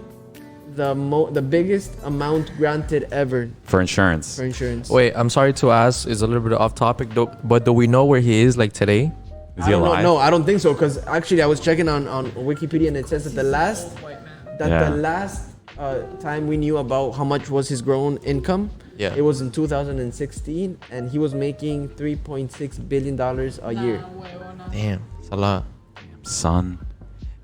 the biggest amount granted ever For insurance. for insurance. Wait, I'm sorry to ask. It's a little bit off topic, though, but do we know where he is like today? Is I he don't know. alive? No, I don't think so. Because actually, I was checking on Wikipedia, and it says that the last time we knew about how much was his grown income, Yeah. it was in 2016, and he was making 3.6 billion dollars a year. Damn, it's a lot. Son,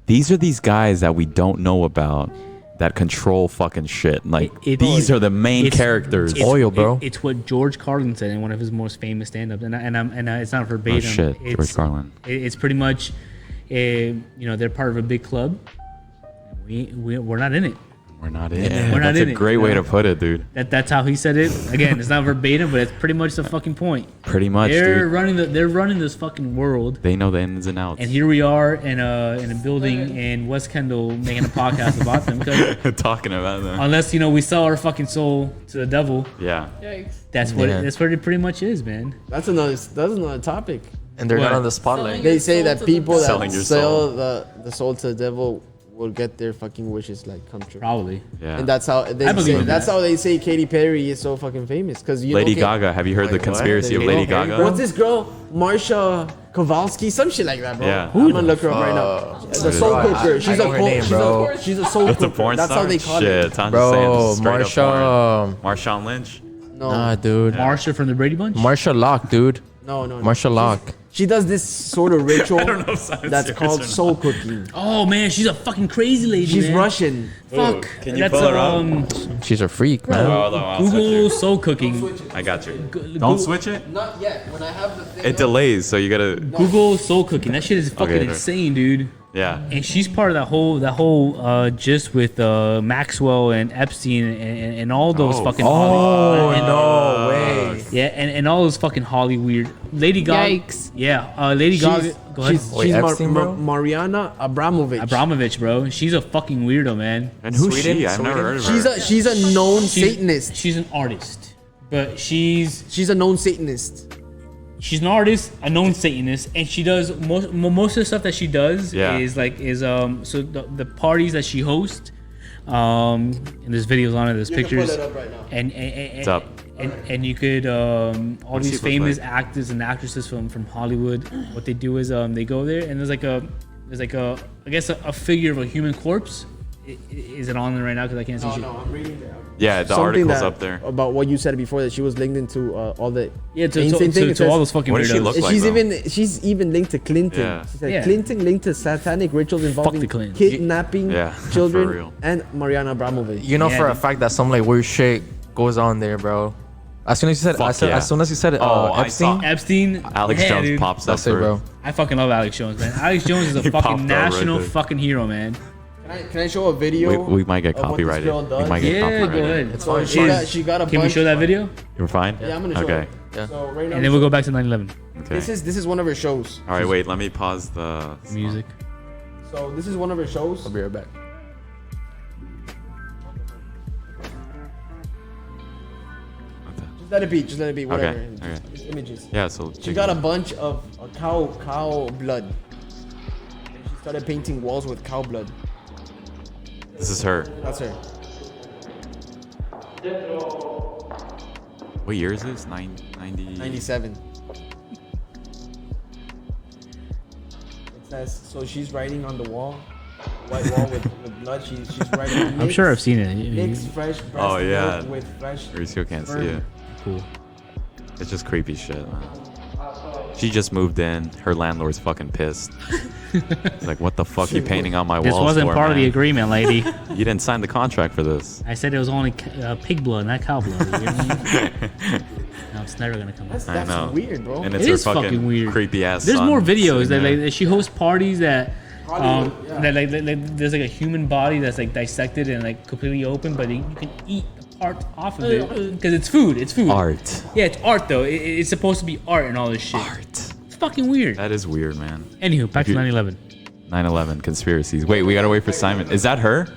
these are these guys that we don't know about that control fucking shit. Like these are the main characters. Oil, bro. It's what George Carlin said in one of his most famous stand-ups, and it's not verbatim. Oh shit, It's, George Carlin. It's pretty much, they're part of a big club. We're not in it. We're not in Yeah. it. We're not That's in a it, great you way know? to put it, dude. That's how he said it. Again, it's not verbatim, but it's pretty much the fucking point. Pretty much, They're dude. they're running this fucking world. They know the ins and outs. And here we are in a building in West Kendall making a podcast about them. 'Cause Talking about them. unless we sell our fucking soul to the devil, Yeah. Yikes. that's what Yeah. that's what it pretty much is, man. That's another topic. And they're What? not on the spotlight. They say that people that Selling your sell the soul to the devil will get their fucking wishes like come true. Probably. Yeah. And that's how they I believe say. in That's that. how they say Katy Perry is so fucking famous because Lady Gaga. Have you heard the Wait, what? conspiracy of Lady Lady Gaga? Gaga? What's this girl, Marsha Kowalski, some shit like that, bro. Yeah. I'm gonna look her up right now. The soul Bro, cooker. I She's know her name, bro. she's a soul That's a cooker. porn That's star? how they call Shit, it. I'm Bro, just saying, this is straight up Marsha. porn. Marshawn Lynch? No, Nah, dude. Marsha from the Brady Bunch. Marsha Locke, dude. no. Marsha Locke. She does this sort of ritual know if that's that's serious called or soul cooking. Oh man, she's a fucking crazy lady. She's man. Russian. Fuck. Can you That's pull her up? She's a freak, man. Google soul cooking. I got you. Google- Don't switch it. Not yet. When I have the thing. It delays, so you gotta. Google soul cooking. That shit is fucking Okay. insane, dude. Yeah. And she's part of that whole gist with Maxwell and Epstein and all those Oh, fucking Oh, Holly, and, no way. yeah, and all those fucking Holly weird Lady Gaga. Yikes. Yeah, Lady Gaga. Go ahead. Wait, Epstein, bro? Mariana Abramovich. Abramovich, bro. She's a fucking weirdo, man. And who's Sweden? she? I've never Sweden? heard of her. She's a known Satanist. She's an artist, but she's A known Satanist. an artist, a known Satanist, and she does most of the stuff that she does Yeah. is so the parties that she hosts, and there's videos on it, there's You can pull pictures, it up right now. and up? and you could all What's these she look famous like? actors and actresses from Hollywood. What they do is they go there and there's like a I guess a figure of a human corpse. Is it on there right now? Because I can't see shit. I'm reading that. Yeah, the Something article's that- up there. about what you said before that she was linked into all the Yeah, Einstein thing. It to all says- those fucking What does she weirdos. look like? she's even linked to Clinton. Yeah. She said Yeah. Clinton linked to satanic rituals involving the Clintons. kidnapping Yeah, for children real. and Mariana Abramovich. You know Yeah, for a dude. fact that some like weird shit goes on there, bro. As soon as you said, Fuck yeah. as soon as you said it, Oh, I Epstein. saw- Epstein. Alex yeah, Jones dude. pops up. That's it, bro. I fucking love Alex Jones, man. Alex Jones is a He popped fucking up right national there. fucking hero, man. Can I show a video? We might get of what this copyrighted. girl We does? might get Yeah, go copyrighted. ahead. It's So fine. she got a Can we bunch. show that video? You're fine? Yeah, I'm gonna show Okay. it. Yeah. So right now, And then we'll go back to 9/11 Okay. this is one of her shows. All right, wait. Let me pause the music. So this is one of her shows. I'll be right back. Just let it be. Just let it be. Whatever. Okay, Just- okay. just images. Yeah, so She got a bunch of cow blood. And she started painting walls with cow blood. This is her. That's her. What year is this? 90. 97. It says so. She's writing on the wall, white wall with blood. She's writing. I'm sure I've seen it. Mix fresh breast Oh, yeah. milk with fresh. You still can't see sperm. it. Cool. It's just creepy shit, man. She just moved in. Her landlord's fucking pissed. It's like, what the fuck you painting on my This walls wasn't for, part of the man? agreement, lady. You didn't sign the contract for this. I said it was only pig blood, not cow blood. You hear me? No, it's never gonna come out. I That's know. weird, bro. And It it's her is fucking weird. creepy ass. There's son more videos sitting that there. like she hosts parties that There's like a human body that's like dissected and like completely open, but you can eat the parts off of it because it's food. It's food. Art. Yeah, it's art though. It's supposed to be art and all this shit. Art. It's fucking weird. That is weird, man. Anywho, back to 9/11. 9/11 conspiracies. Wait, we gotta wait for Simon. Is that her?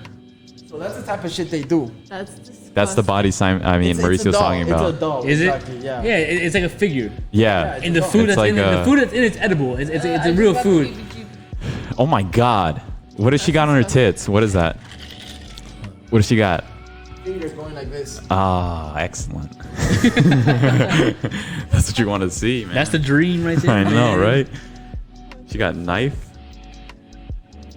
So that's the type of shit they do. That's disgusting. That's the body Simon. I mean, Mauricio's talking about. It's a doll. Is exactly, it? Yeah. Yeah, it's like a figure. Yeah. And the food It's that's like in it, the food that's in it's edible. It's a real food. Oh my God. What does she got on her tits? What is that? What does she got? Fingers going like this. Ah, excellent. That's what you want to see, man. That's the dream right there. I know, man. right? She got knife.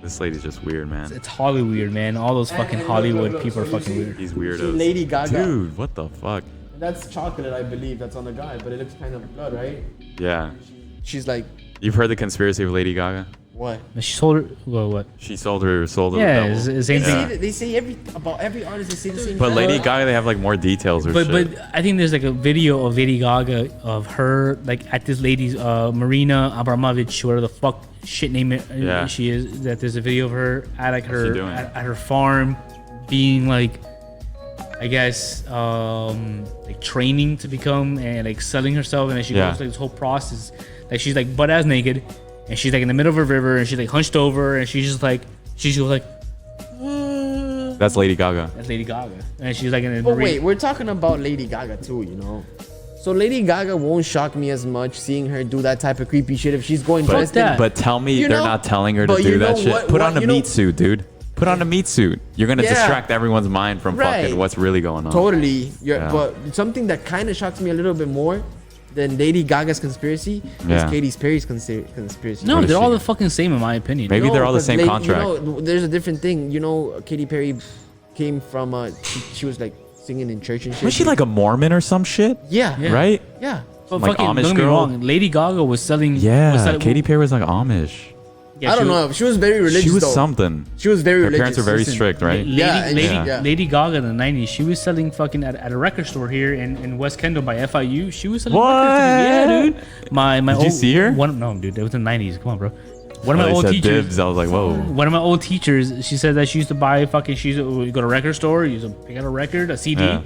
This lady's just weird, man. It's Hollywood weird, man. All those fucking look, Hollywood look, people are so you fucking see- weird. These See weirdos. Lady Gaga. Dude, what the fuck? That's chocolate, I believe. That's on the guy, but it looks kind of blood, right? Yeah. She's like, You've heard the conspiracy of Lady Gaga? what? She sold her. Well, what? She sold her soul to Yeah, the devil. it's the same Yeah. thing. They say about every artist. They say the same. But thing. Lady Gaga, they have like more details or But shit. I think there's like a video of Lady Gaga of her like at this lady's Marina Abramovich, whatever the fuck shit name Yeah. she is. That there's a video of her at like What's she her doing? at her farm, being like, I guess like training to become and like selling herself, and then she Yeah. goes like this whole process. Like she's like butt ass naked, and she's like in the middle of a river, and she's like hunched over, and she's just like That's Lady Gaga. that's Lady Gaga, and she's like in the But wait, we're talking about Lady Gaga too, you know. So Lady Gaga won't shock me as much seeing her do that type of creepy shit if she's going dressed in. that. But tell me You they're know- not telling her to but you do that know shit. what- Put what- on a you know- meat suit, dude. Put on a meat suit. You're gonna Yeah. distract everyone's mind from Right. fucking what's really going on. Totally. Yeah. But something that kind of shocks me a little bit more than Lady Gaga's conspiracy Yeah. is Katy Perry's conspiracy. no, What is they're she all doing? the fucking same in my opinion. Maybe they're all the 'cause same contract. You know, there's a different thing. You know, Katy Perry came from she was like singing in church and shit. Was she like a Mormon or some shit? Yeah. Yeah. Right? Yeah. But Like fucking, Amish don't get me girl? wrong. Lady Gaga was selling. Yeah. Katy Perry was like Amish. Yeah, I don't know. She was very religious. She was though. something. She was very Her religious. parents are very strict, right? Lady, Yeah, and Lady, yeah. Lady Gaga in the 90s, she was selling fucking at a record store here in West Kendall by FIU. She was selling What? records. Yeah, dude. My Did you old, see her? No, dude. It was in the 90s. Come on, bro. One of Oh, my they old said teachers. dibs. I was like, whoa. One of my old teachers, she said that she used to buy fucking. She used to go to a record store, you used to pick out a record, a CD. Yeah.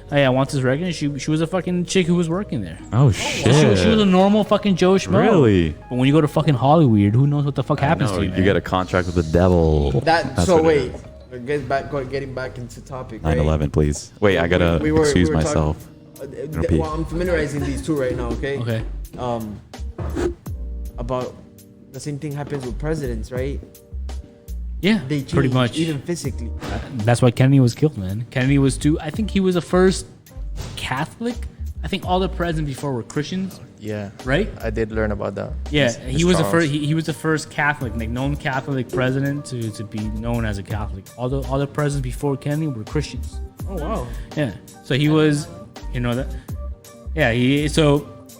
Hey, I want this record. And she was a fucking chick who was working there. Oh, She shit. was a normal fucking Joe Schmo. Really? But when you go to fucking Hollywood, who knows what the fuck happens No, to you, you man? get a contract with the devil. That. That's So what it wait. is. Getting back into topic. Right? 9/11, please. Wait, I gotta We were excuse talking- myself. Repeat. Well, I'm familiarizing these two right now. Okay. Okay. About the same thing happens with presidents, right? Yeah, They change, pretty much. even physically. That's why Kennedy was killed, man. Kennedy was too. I think he was the first Catholic. I think all the presidents before were Christians, Yeah, right? I did learn about that. Yeah, Miss he was the Charles. first. He was the first Catholic, like known Catholic president to be known as a Catholic. All the presidents before Kennedy were Christians. Oh wow. Yeah, so he was, you know that. Yeah,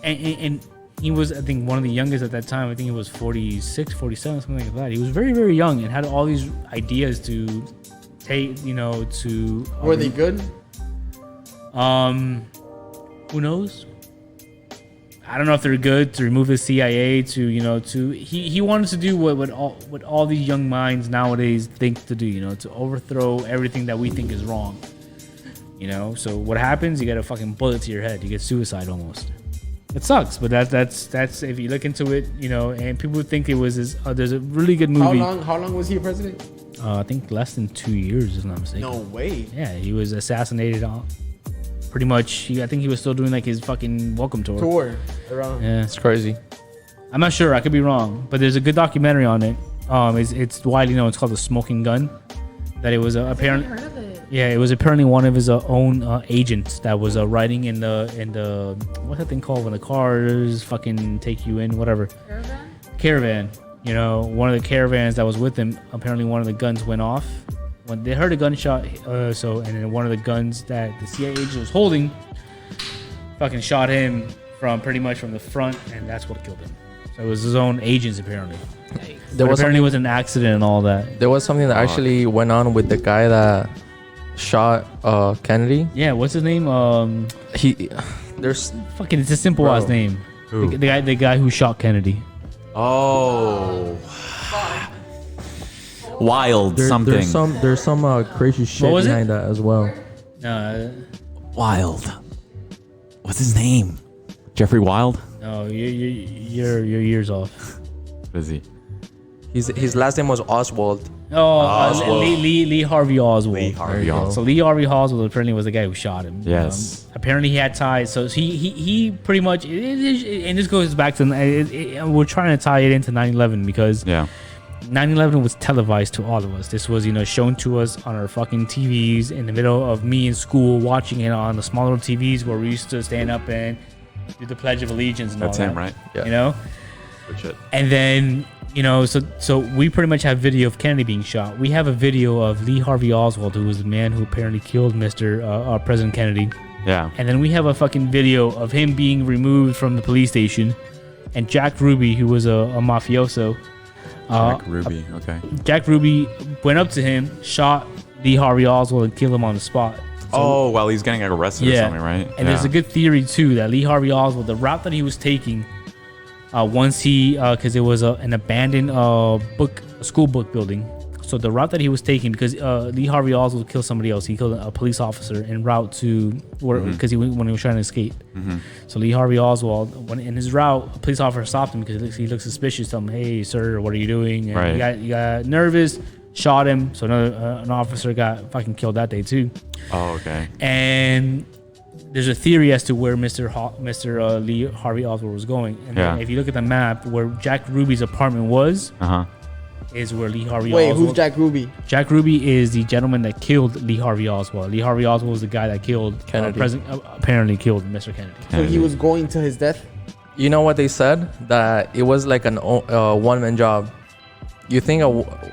and he was, I think, one of the youngest at that time. I think he was 46, 47, something like that. He was very, very young and had all these ideas to take, to. Were they good? Who knows? I don't know if they're good to remove the CIA he wanted to do what all these young minds nowadays think to do, to overthrow everything that we think is wrong. So what happens? You get a fucking bullet to your head. You get suicide almost. It sucks, but that's if you look into it, and people think it was there's a really good movie. How long was he a president? I think less than 2 years, if I'm not mistaken. No way. Yeah, he was assassinated pretty much. I think he was still doing like his fucking welcome tour. Tour around. Yeah, It's crazy. I'm not sure. I could be wrong, but there's a good documentary on it. It's widely known. It's called The Smoking Gun. That it was apparently. Heard of it. Yeah, it was apparently one of his own agents that was riding in the what's that thing called when the cars fucking take you in, whatever. Caravan? Caravan. One of the caravans that was with him. Apparently, one of the guns went off when they heard a gunshot. And then one of the guns that the CIA agent was holding, fucking shot him from the front, and that's what killed him. So it was his own agents apparently. There But was apparently, it was an accident and all that. There was something that actually went on with the guy that shot Kennedy. Yeah, what's his name? There's Fucking, it's a simple ass name. Who? The guy who shot Kennedy. Oh. Wild something. There's some crazy shit was it? behind that as well. Wild. What's his name? Jeffrey Wild? No, you're years off. What is he? His last name was Oswald. Oh, Lee Harvey Oswald. Lee Harvey Oswald. So Lee Harvey Oswald apparently was the guy who shot him. Yes. Apparently he had ties. So he pretty much, and this goes back to, we're trying to tie it into 9/11 because 9/11 was televised to all of us. This was, shown to us on our fucking TVs in the middle of me in school watching it on the small little TVs where we used to stand up and do the Pledge of Allegiance and That's all him, that. right? Yeah. Good shit. And then, so we pretty much have video of Kennedy being shot. We have a video of Lee Harvey Oswald, who was the man who apparently killed President Kennedy. Yeah. And then we have a fucking video of him being removed from the police station, and Jack Ruby, who was a mafioso. Jack Ruby. Okay. Jack Ruby went up to him, shot Lee Harvey Oswald, and killed him on the spot. So, while he's getting arrested or something, right? And there's a good theory too that Lee Harvey Oswald, the route that he was taking, once because it was an abandoned school book building. So the route that he was taking, because Lee Harvey Oswald killed somebody else, he killed a police officer en route to where, because when he was trying to escape. So Lee Harvey Oswald, when in his route, a police officer stopped him because he looked suspicious. Told him, "Hey, sir, what are you doing?" And he got nervous, shot him. So an officer got fucking killed that day too. Oh, okay. And there's a theory as to where Mr. Lee Harvey Oswald was going. And then if you look at the map, where Jack Ruby's apartment was, is where Lee Harvey Oswald... Wait, who's Jack Ruby? Jack Ruby is the gentleman that killed Lee Harvey Oswald. Lee Harvey Oswald was the guy that killed Kennedy. Apparently killed Mr. Kennedy. So he was going to his death? You know what they said? That it was like an one-man job. You think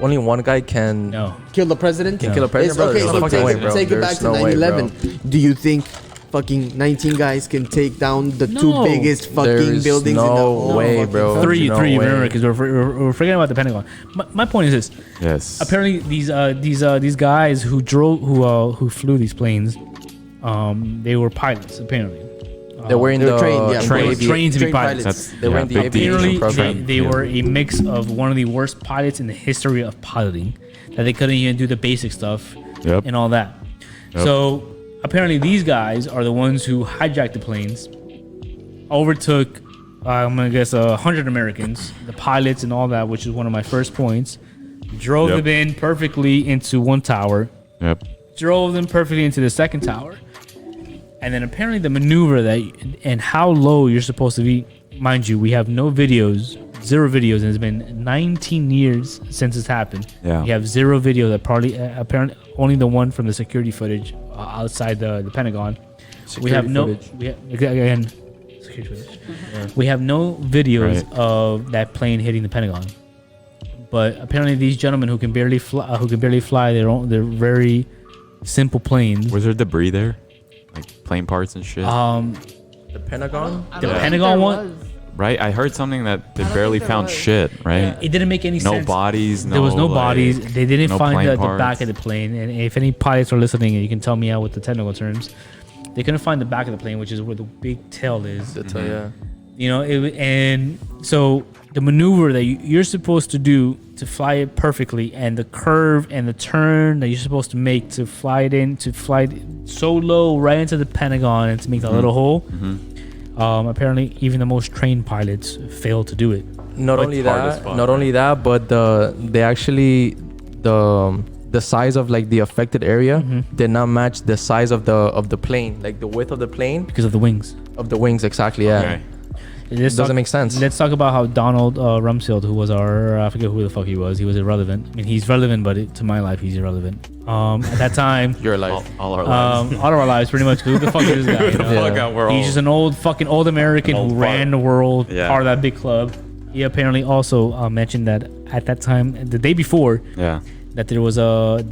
only one guy can Kill the president? kill a president? Bro, Okay, there's so no fucking way, bro. take it back There's to no way, 9/11. Do you think fucking 19 guys can take down the two No. biggest fucking There's buildings in the no whole way, fucking bro. country? Three, no remember, way. because we're forgetting about the Pentagon. My point is this: Yes. apparently these guys who flew these planes, they were pilots. Apparently, They were in They were the trained, yeah. trained to be Trained pilots. pilots. They were in the big aviation deal. Apparently, program. they were a mix of one of the worst pilots in the history of piloting. That they couldn't even do the basic stuff and all that. So apparently, these guys are the ones who hijacked the planes, overtook, I'm gonna guess, 100 Americans, the pilots and all that, which is one of my first points. Drove them in perfectly into one tower. Drove them perfectly into the second tower. And then apparently the maneuver and how low you're supposed to be, mind you, we have no videos, zero videos, and it's been 19 years since it's happened. We have zero video that probably, apparently only the one from the security footage outside the Pentagon. We have security footage. We have no videos of that plane hitting the Pentagon. But apparently these gentlemen who can barely fly their very simple planes. Was there debris there? Like plane parts and shit? The Pentagon? The Pentagon one? Right? I heard something that they barely found shit, right? It didn't make any sense. No bodies, There was no bodies. They didn't no find plane the parts. back of the plane. And if any pilots are listening, you can tell me out with the technical terms. They couldn't find the back of the plane, which is where the big tail is. And so the maneuver that you're supposed to do to fly it perfectly, and the curve and the turn that you're supposed to make to fly it so low right into the Pentagon and to make that little hole. Apparently, even the most trained pilots failed to do it. Not only that, but the size of like the affected area did not match the size of the plane, like the width of the plane Because of the wings. exactly. Yeah. Okay. It doesn't make sense. Let's talk about how Donald Rumsfeld, who was I forget who the fuck he was irrelevant. I mean, he's relevant, but to my life, he's irrelevant. At that time, Your life. All our lives. all of our lives, pretty much. Who the fuck is this guy? You know? He's just an old American who ran the world, part of that big club. He apparently also mentioned that at that time, the day before, that there was a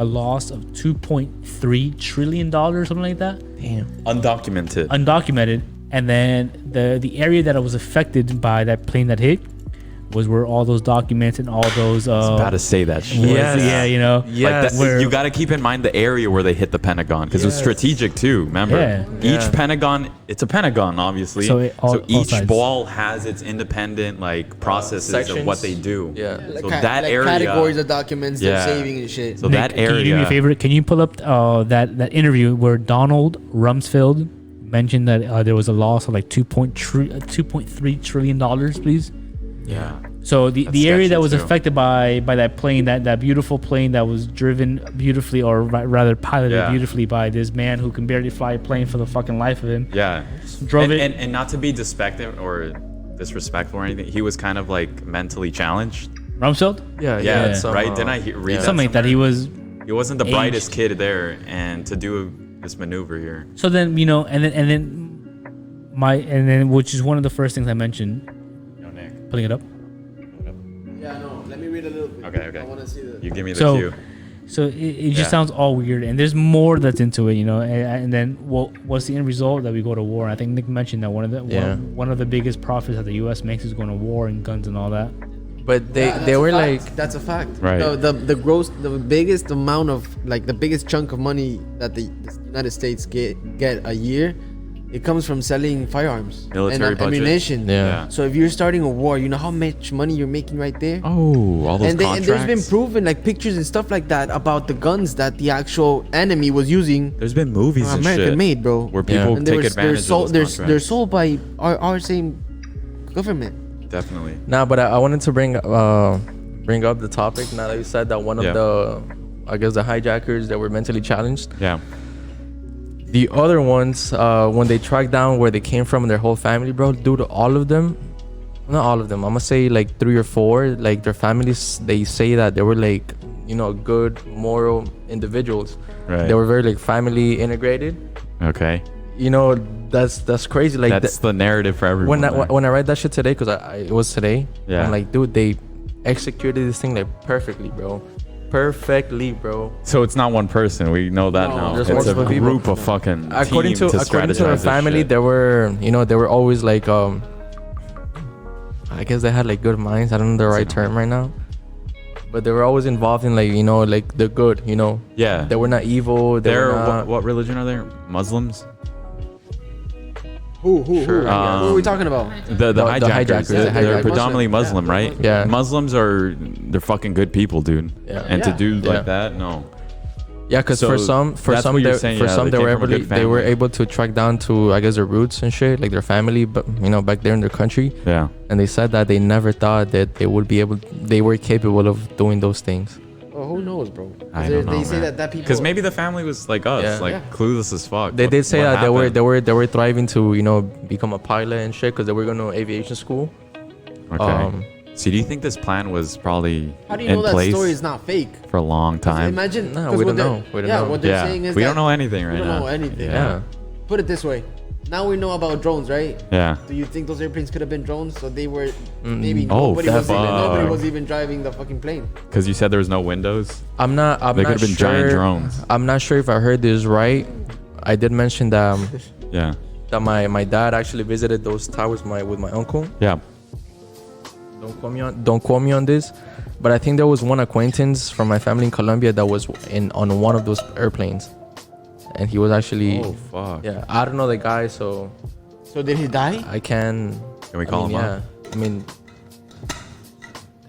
loss of $2.3 trillion, something like that. Damn. Undocumented. And then the area that was affected by that plane that hit was where all those documents and all those. I was about to say that shit. Yes. Yeah, you know. Yes. Like Where- you got to keep in mind the area where they hit the Pentagon because it was strategic too. Remember, Yeah. each Pentagon, it's a Pentagon, obviously. So all each sides. ball has its independent like processes of sections. what they do. Yeah. So that area, categories of documents they're Yeah. saving and shit. So Nick, that can you do me a area, favor? Can you pull up that interview where Donald Rumsfeld mentioned that there was a loss of like 2.3 trillion dollars, please? yeah, So the That's area that sketchy, was too. affected by that plane, that beautiful plane that was driven beautifully, or rather piloted Yeah. beautifully by this man who can barely fly a plane for the fucking life of him. yeah, Drove and, it. and not to be despectful or disrespectful or anything, he was kind of like mentally challenged. Rumsfeld? Yeah, Yeah, it's, right. Didn't I read that? Something like that. He somewhere? was. He wasn't the aged. brightest kid there, and to do this maneuver here. So then, you know, and then which is one of the first things I mentioned. No, Nick. Pulling it up. Yeah, no. Let me read a little bit. Okay. I want to see the. You give me the So- cue. So it just Yeah. sounds all weird, and there's more that's into it, you know. And then, well, what's the end result? That we go to war. I think Nick mentioned that one of the biggest profits that the U.S. makes is going to war and guns and all that. But they Yeah, they that's were a fact. like, that's a fact. Right. The gross, the biggest amount of like the biggest chunk of money that the United States get a year, it comes from selling firearms Military and budget. ammunition. Yeah. So if you're starting a war, you know how much money you're making right there. Oh, all those and contracts. there's been proven like pictures and stuff like that about the guns that the actual enemy was using. There's been movies and American shit made, bro. where people And take advantage sold, of those they're contracts. sold by our same government. Definitely. nah, but I wanted to bring up the topic now that you said that one of Yeah. the, I guess the hijackers that were mentally challenged. Yeah. The other ones, when they tracked down where they came from and their whole family, bro, dude, all of them, not all of them, I'm gonna say like 3 or 4, like their families, they say that they were like, you know, good, moral individuals. Right. They were very like family integrated. Okay. You know, that's crazy. Like That's the narrative for everyone. when I read that shit today, because it was today, Yeah. I'm like, dude, they executed this thing like perfectly, bro. Perfectly, bro. So it's not one person. We know that No, now. there's It's a multiple people. group of fucking According team to to according to strategize her this family, shit. they were, you know, they were always like, I guess they had like good minds. I don't know the right term right now, but they were always involved in like, you know, like the good, you know. Yeah. They were not evil. They They're were not, what religion are they? Muslims? Who? Sure, Who I are we talking about? The The hijackers. hijackers, They're, the they're hijackers. predominantly Muslim, Muslim, right? Yeah. Muslims they're fucking good people, dude. Yeah. And to Yeah. do Yeah. like that, no. yeah, because So for some that's what you're they, saying, for yeah, some they they came were from a able good they were family. able to track down to, I guess, their roots and shit, like their family, but you know, back there in their country. Yeah. And they said that they never thought that they were capable of doing those things. Oh, who knows, bro? I don't know, They say man. that people. Because maybe the family was like us, Yeah. like Yeah. clueless as fuck. They What- did say what that happened? they were thriving to, you know, become a pilot and shit, because they were going to aviation school. Okay. So do you think this plan was probably How do you in know that place story is not fake? for a long time? Imagine. No, 'cause we what don't they're- know. We don't yeah, know. what they're Yeah. saying is We that don't know anything right we don't now. know anything. Yeah. Put it this way. Now we know about drones, right? Yeah. Do you think those airplanes could have been drones? So they were Mm. maybe Oh, nobody fuck. was even driving the fucking plane. Because you said there was no windows. I'm They not could have been sure. giant drones. I'm not sure if I heard this right. I did mention that Yeah. that my dad actually visited those towers with my uncle. Yeah. Don't quote me on this, but I think there was one acquaintance from my family in Colombia that was on one of those airplanes, and he was actually Oh fuck. yeah. I don't know the guy, so So did he die? I can. Can we call him yeah. up? I mean,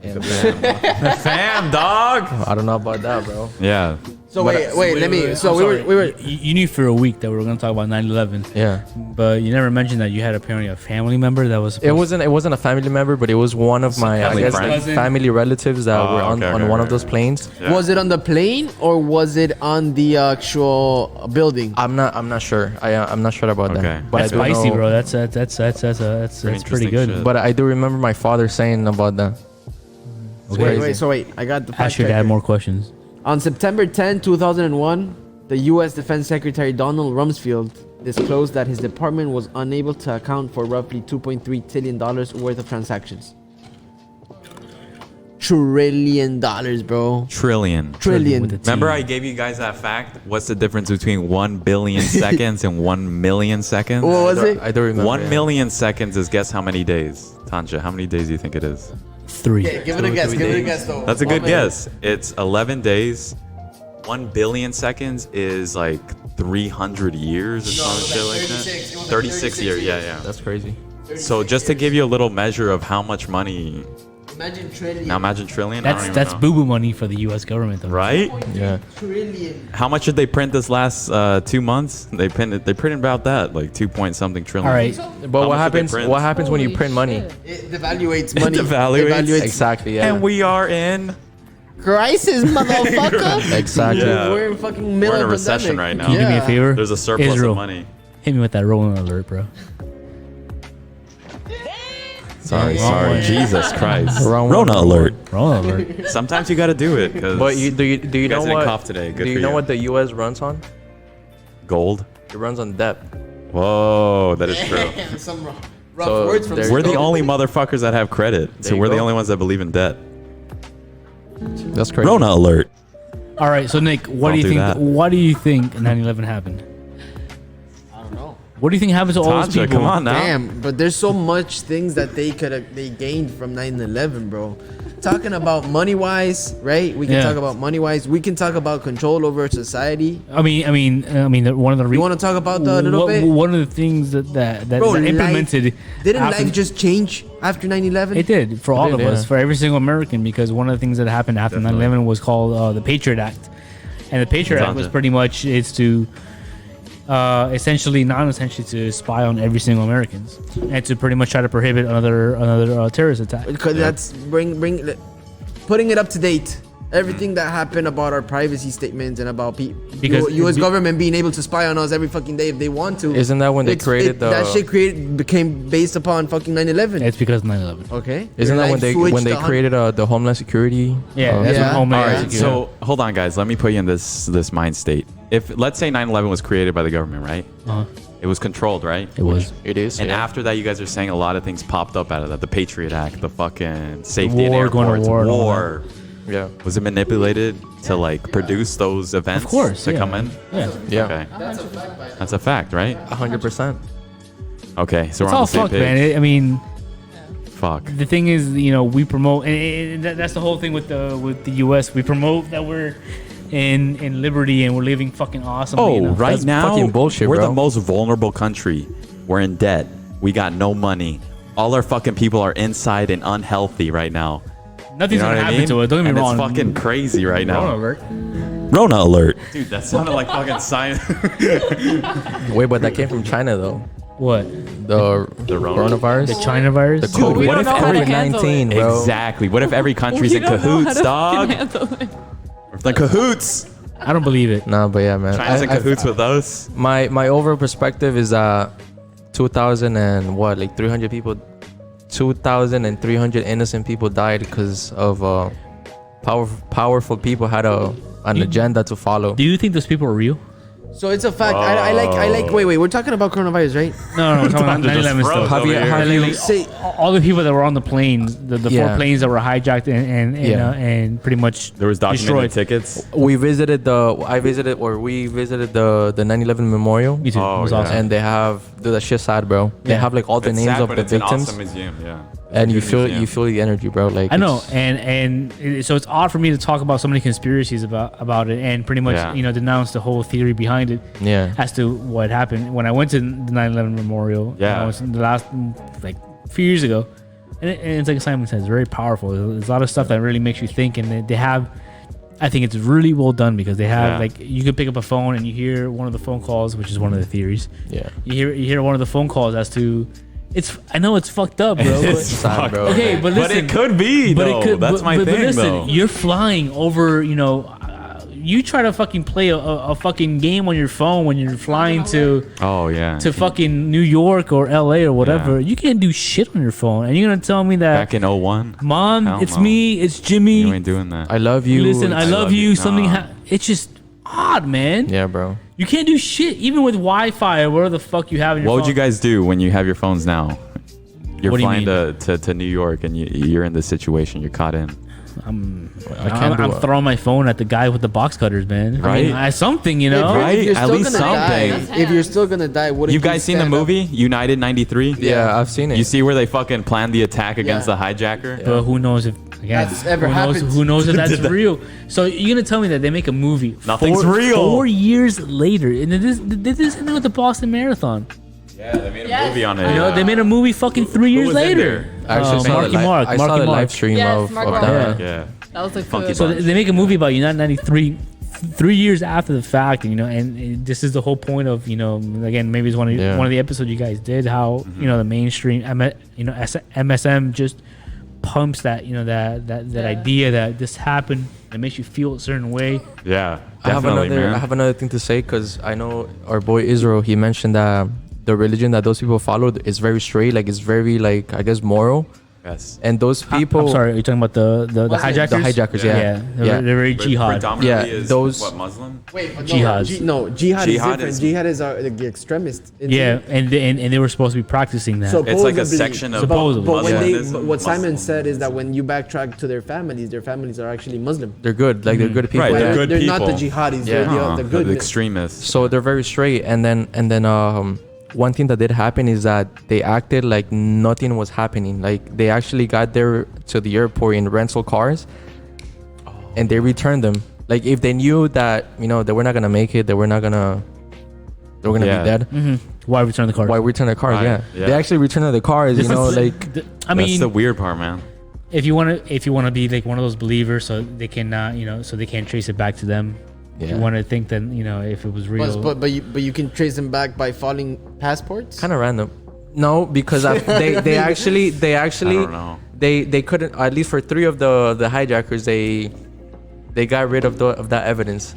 yeah, Fam, dog. I don't know about that, bro. Yeah. So wait, let me. So we were. You knew for a week that we were going to talk about 9/11, Yeah, but you never mentioned that you had apparently a family member that was. it wasn't a family member, but it was one of my, I family guess, friend? family relatives that Oh, were on okay, one okay, of those okay. planes. Yeah. Was it on the plane or was it on the actual building? I'm not sure. I'm not sure about Okay. that. But That's I do spicy, know, bro. That's pretty interesting good. shit. But I do remember my father saying about that. It's Wait, crazy. wait. I got the fact Ask your dad checker. more questions. On September 10, 2001, the U.S. Defense Secretary Donald Rumsfeld disclosed that his department was unable to account for roughly $2.3 trillion worth of transactions. $1 trillion, bro. Trillion. Trillion. With the T. Remember I gave you guys that fact? What's the difference between 1 billion seconds and 1 million seconds? What was it? I do remember. 1 yeah. million seconds is guess how many days? Tanja, how many days do you think it is? 3. Yeah, give it a guess. Give it a guess, though. That's a good 1 minute. guess. It's 11 days. 1 billion seconds is like 300 years or some shit like 36. that. It was like 36 years, yeah, yeah. That's crazy. So just to give you a little measure of how much money, Imagine trillion. now imagine trillion. I don't even That's know. boo boo money for the U.S. government, though. Right? Yeah. Trillion. How much did they print this last 2 months? They printed about that, like 2 point something trillion. All right. But How what much did they happens? print? What happens when you Holy print money? shit. It devaluates money. devaluates? Exactly. Yeah. And we are in. Crisis, motherfucker. Exactly. Yeah. We're in fucking middle We're in a of recession pandemic. right now. Can you do me a favor? There's a surplus Israel, of money. hit me with that rolling alert, bro. Sorry, Wrong sorry. one. Jesus Christ. Wrong Rona one. alert. Rolling alert. Sometimes you got to do it. 'Cause But do you you know guys didn't what? cough today. Good do you for know you. what the U.S. runs on? Gold. It runs on debt. Whoa, that is true. Some rough So words from there- We're the go. only motherfuckers that have credit. So you we're the go. only ones that believe in debt. That's crazy. Rona alert. All right, so Nick, what Don't do you do think? that. What do you think 9/11 happened? I don't know. What do you think happens to all those Tasha, people? come on now. Damn, but there's so much things that they gained from 9/11, bro. Talking about money wise, right? We can Yeah. talk about money wise. We can talk about control over society. I mean, one of the You want to talk about that a little bit? One of the things that Bro, that life- implemented Didn't after- life just change after 9/11? It did for all did, of us, yeah. for every single American, because one of the things that happened after 9/11 was called the Patriot Act, and the Patriot Act was Gotcha. pretty much it's to essentially to spy on every single Americans and to pretty much try to prohibit another terrorist attack. Because that's putting it up to date. Everything that happened about our privacy statements and about Because U.S. it- government being able to spy on us every fucking day if they want to. Isn't that when they created that shit became based upon fucking 9/11? It's because of 9/11. Okay. Isn't Your that life when switched they 100 created the Homeland Security? Yeah, that's Yeah. what Homeland All right, Security- so hold on, guys. Let me put you in this mind state. If let's say 9/11 was created by the government, right? Uh-huh. It was controlled, right? It was. It is. And yeah. after that, you guys are saying a lot of things popped up out of that. The Patriot Act, the fucking safety in War, going to airports, war and all war. Yeah. Was it manipulated to like produce those events? Of course, to yeah. come in. Yeah. Yeah. Okay, that's a fact, right? 100%. Okay, so It's we're on all the same fucked, page. man. I mean, Fuck. the thing is, we promote, and that's the whole thing with the U.S. We promote that we're in liberty and we're living fucking awesome. Oh, right That's now fucking bullshit, we're bro. the most vulnerable country. We're in debt. We got no money. All our fucking people are inside and unhealthy right now. Nothing's You know gonna what I happen mean? to us. Don't get me And wrong. it's fucking crazy right now. Corona alert. Rona alert. Dude, that sounded like fucking science. Wait, but that came from China though. What? The Rona? coronavirus. The China virus? The COVID. we what don't if know how to every handle COVID-19, it. bro? Exactly. What if every country's We in don't know how cahoots, to dog? handle it. The cahoots. I don't believe it. Nah, but yeah, man. China's in cahoots with us. My overall perspective is 2,000 and what, like 300 people, 2,300 innocent people died because of powerful people had an agenda to follow. Do you think those people are real? So it's a fact. I like. Wait. We're talking about coronavirus, right? No, I'm talking about Just 9/11 froze stuff. over here. have you- Say All the people that were on the planes, the four Yeah. planes that were hijacked Yeah. and pretty much There was documented destroyed. tickets. We visited the 9/11 memorial, Me too. Oh, it was yeah. awesome. and they have that's shit sad, bro. They Yeah. have like all the It's names sad, of but the it's an victims, awesome museum, yeah. and you It's a feel museum. the energy, bro. Like I know, it's- so it's odd for me to talk about so many conspiracies about it and pretty much Yeah. denounce the whole theory behind it Yeah. as to what happened when I went to the 9/11 memorial. Yeah. I was in the last like few years ago, and it's like Simon says, very powerful. There's a lot of stuff that really makes you think, and they have. I think it's really well done because they have Yeah. like you can pick up a phone and you hear one of the phone calls, which is one of the theories. Yeah. You hear one of the phone calls as to. I know it's fucked up, bro. but- It's sad, fucked. bro. Okay, but But listen, it could be, though. That's my thing, listen, though. you're flying over, you try to fucking play a fucking game on your phone when you're flying to Oh, yeah. fucking New York or LA or whatever. Yeah. You can't do shit on your phone, and you're gonna tell me that, Back in 01. Mom, Hell it's no. me, it's Jimmy. You ain't doing that. I love you. Listen, I love you. Something Nah. it's just odd, man. Yeah, bro. You can't do shit even with Wi-Fi or whatever the fuck you have in your What phone. would you guys do when you have your phones now? You're What do you flying mean? to New York and you're in this situation. You're caught in. I'm do throwing my phone at the guy with the box cutters, man. I mean, Right. something, you If know. you're- Right? if you're At still least gonna die- something. if you're still gonna die, what? You guys seen the movie United '93? Yeah, I've seen it. You see where they fucking planned the attack against Yeah. the hijacker? But who knows if again, That's ever who knows, happened. who knows if that's real? So you're gonna tell me that they make a movie Nothing's real. 4 years later, and they did this thing with the Boston Marathon. Yeah, they made a Yes. movie on it. You know, they made a movie fucking 3 years was in later. there? I actually saw Marky the Mark, I saw Marky the Mark. live stream Yes, of Mark that. Mark. Yeah. That was a Funky good. So bunch. they make a movie about United 93, 3 years after the fact, and, you know, and this is the whole point of, you know, again, maybe it's one of the episodes you guys did, how you know the mainstream, MSM just pumps that, you know, that idea that this happened. It makes you feel a certain way. Yeah, I have definitely, another. man. I have another thing to say because I know our boy Israel. He mentioned that the religion that those people followed is very straight, like it's very like I guess moral. Yes. And those people, I'm sorry, are you talking about the hijackers? the hijackers, yeah, They're very jihad. Predominantly Yeah, is those- what, Muslim? Wait, but Jihad. Jihad is Jihad different. is- Jihad is the extremist. Yeah, and they were supposed to be practicing that. It's like a Supposedly- section of Supposedly. But when Muslimism, but what Simon Muslim. said is that when you backtrack to their families are actually Muslim. they're good, like they're good people. Right, they're yeah. good They're not the people. jihadis. Yeah. They're the good. the extremists. So they're very straight. And then one thing that did happen is that they acted like nothing was happening. Like they actually got there to the airport in rental cars, and they returned them. Like if they knew that they were not gonna make it, they were gonna be dead. Why return the car? Why return the cars? Right, Yeah. yeah. they actually returned the cars. This is- Like I That's mean, the weird part, man. if you want to be like one of those believers, so they can so they can't trace it back to them. Yeah. You want to think that if it was real. But you can trace them back by following passports. kind of random. No, because they actually I don't know. they couldn't, at least for 3 of the hijackers, they got rid of that evidence.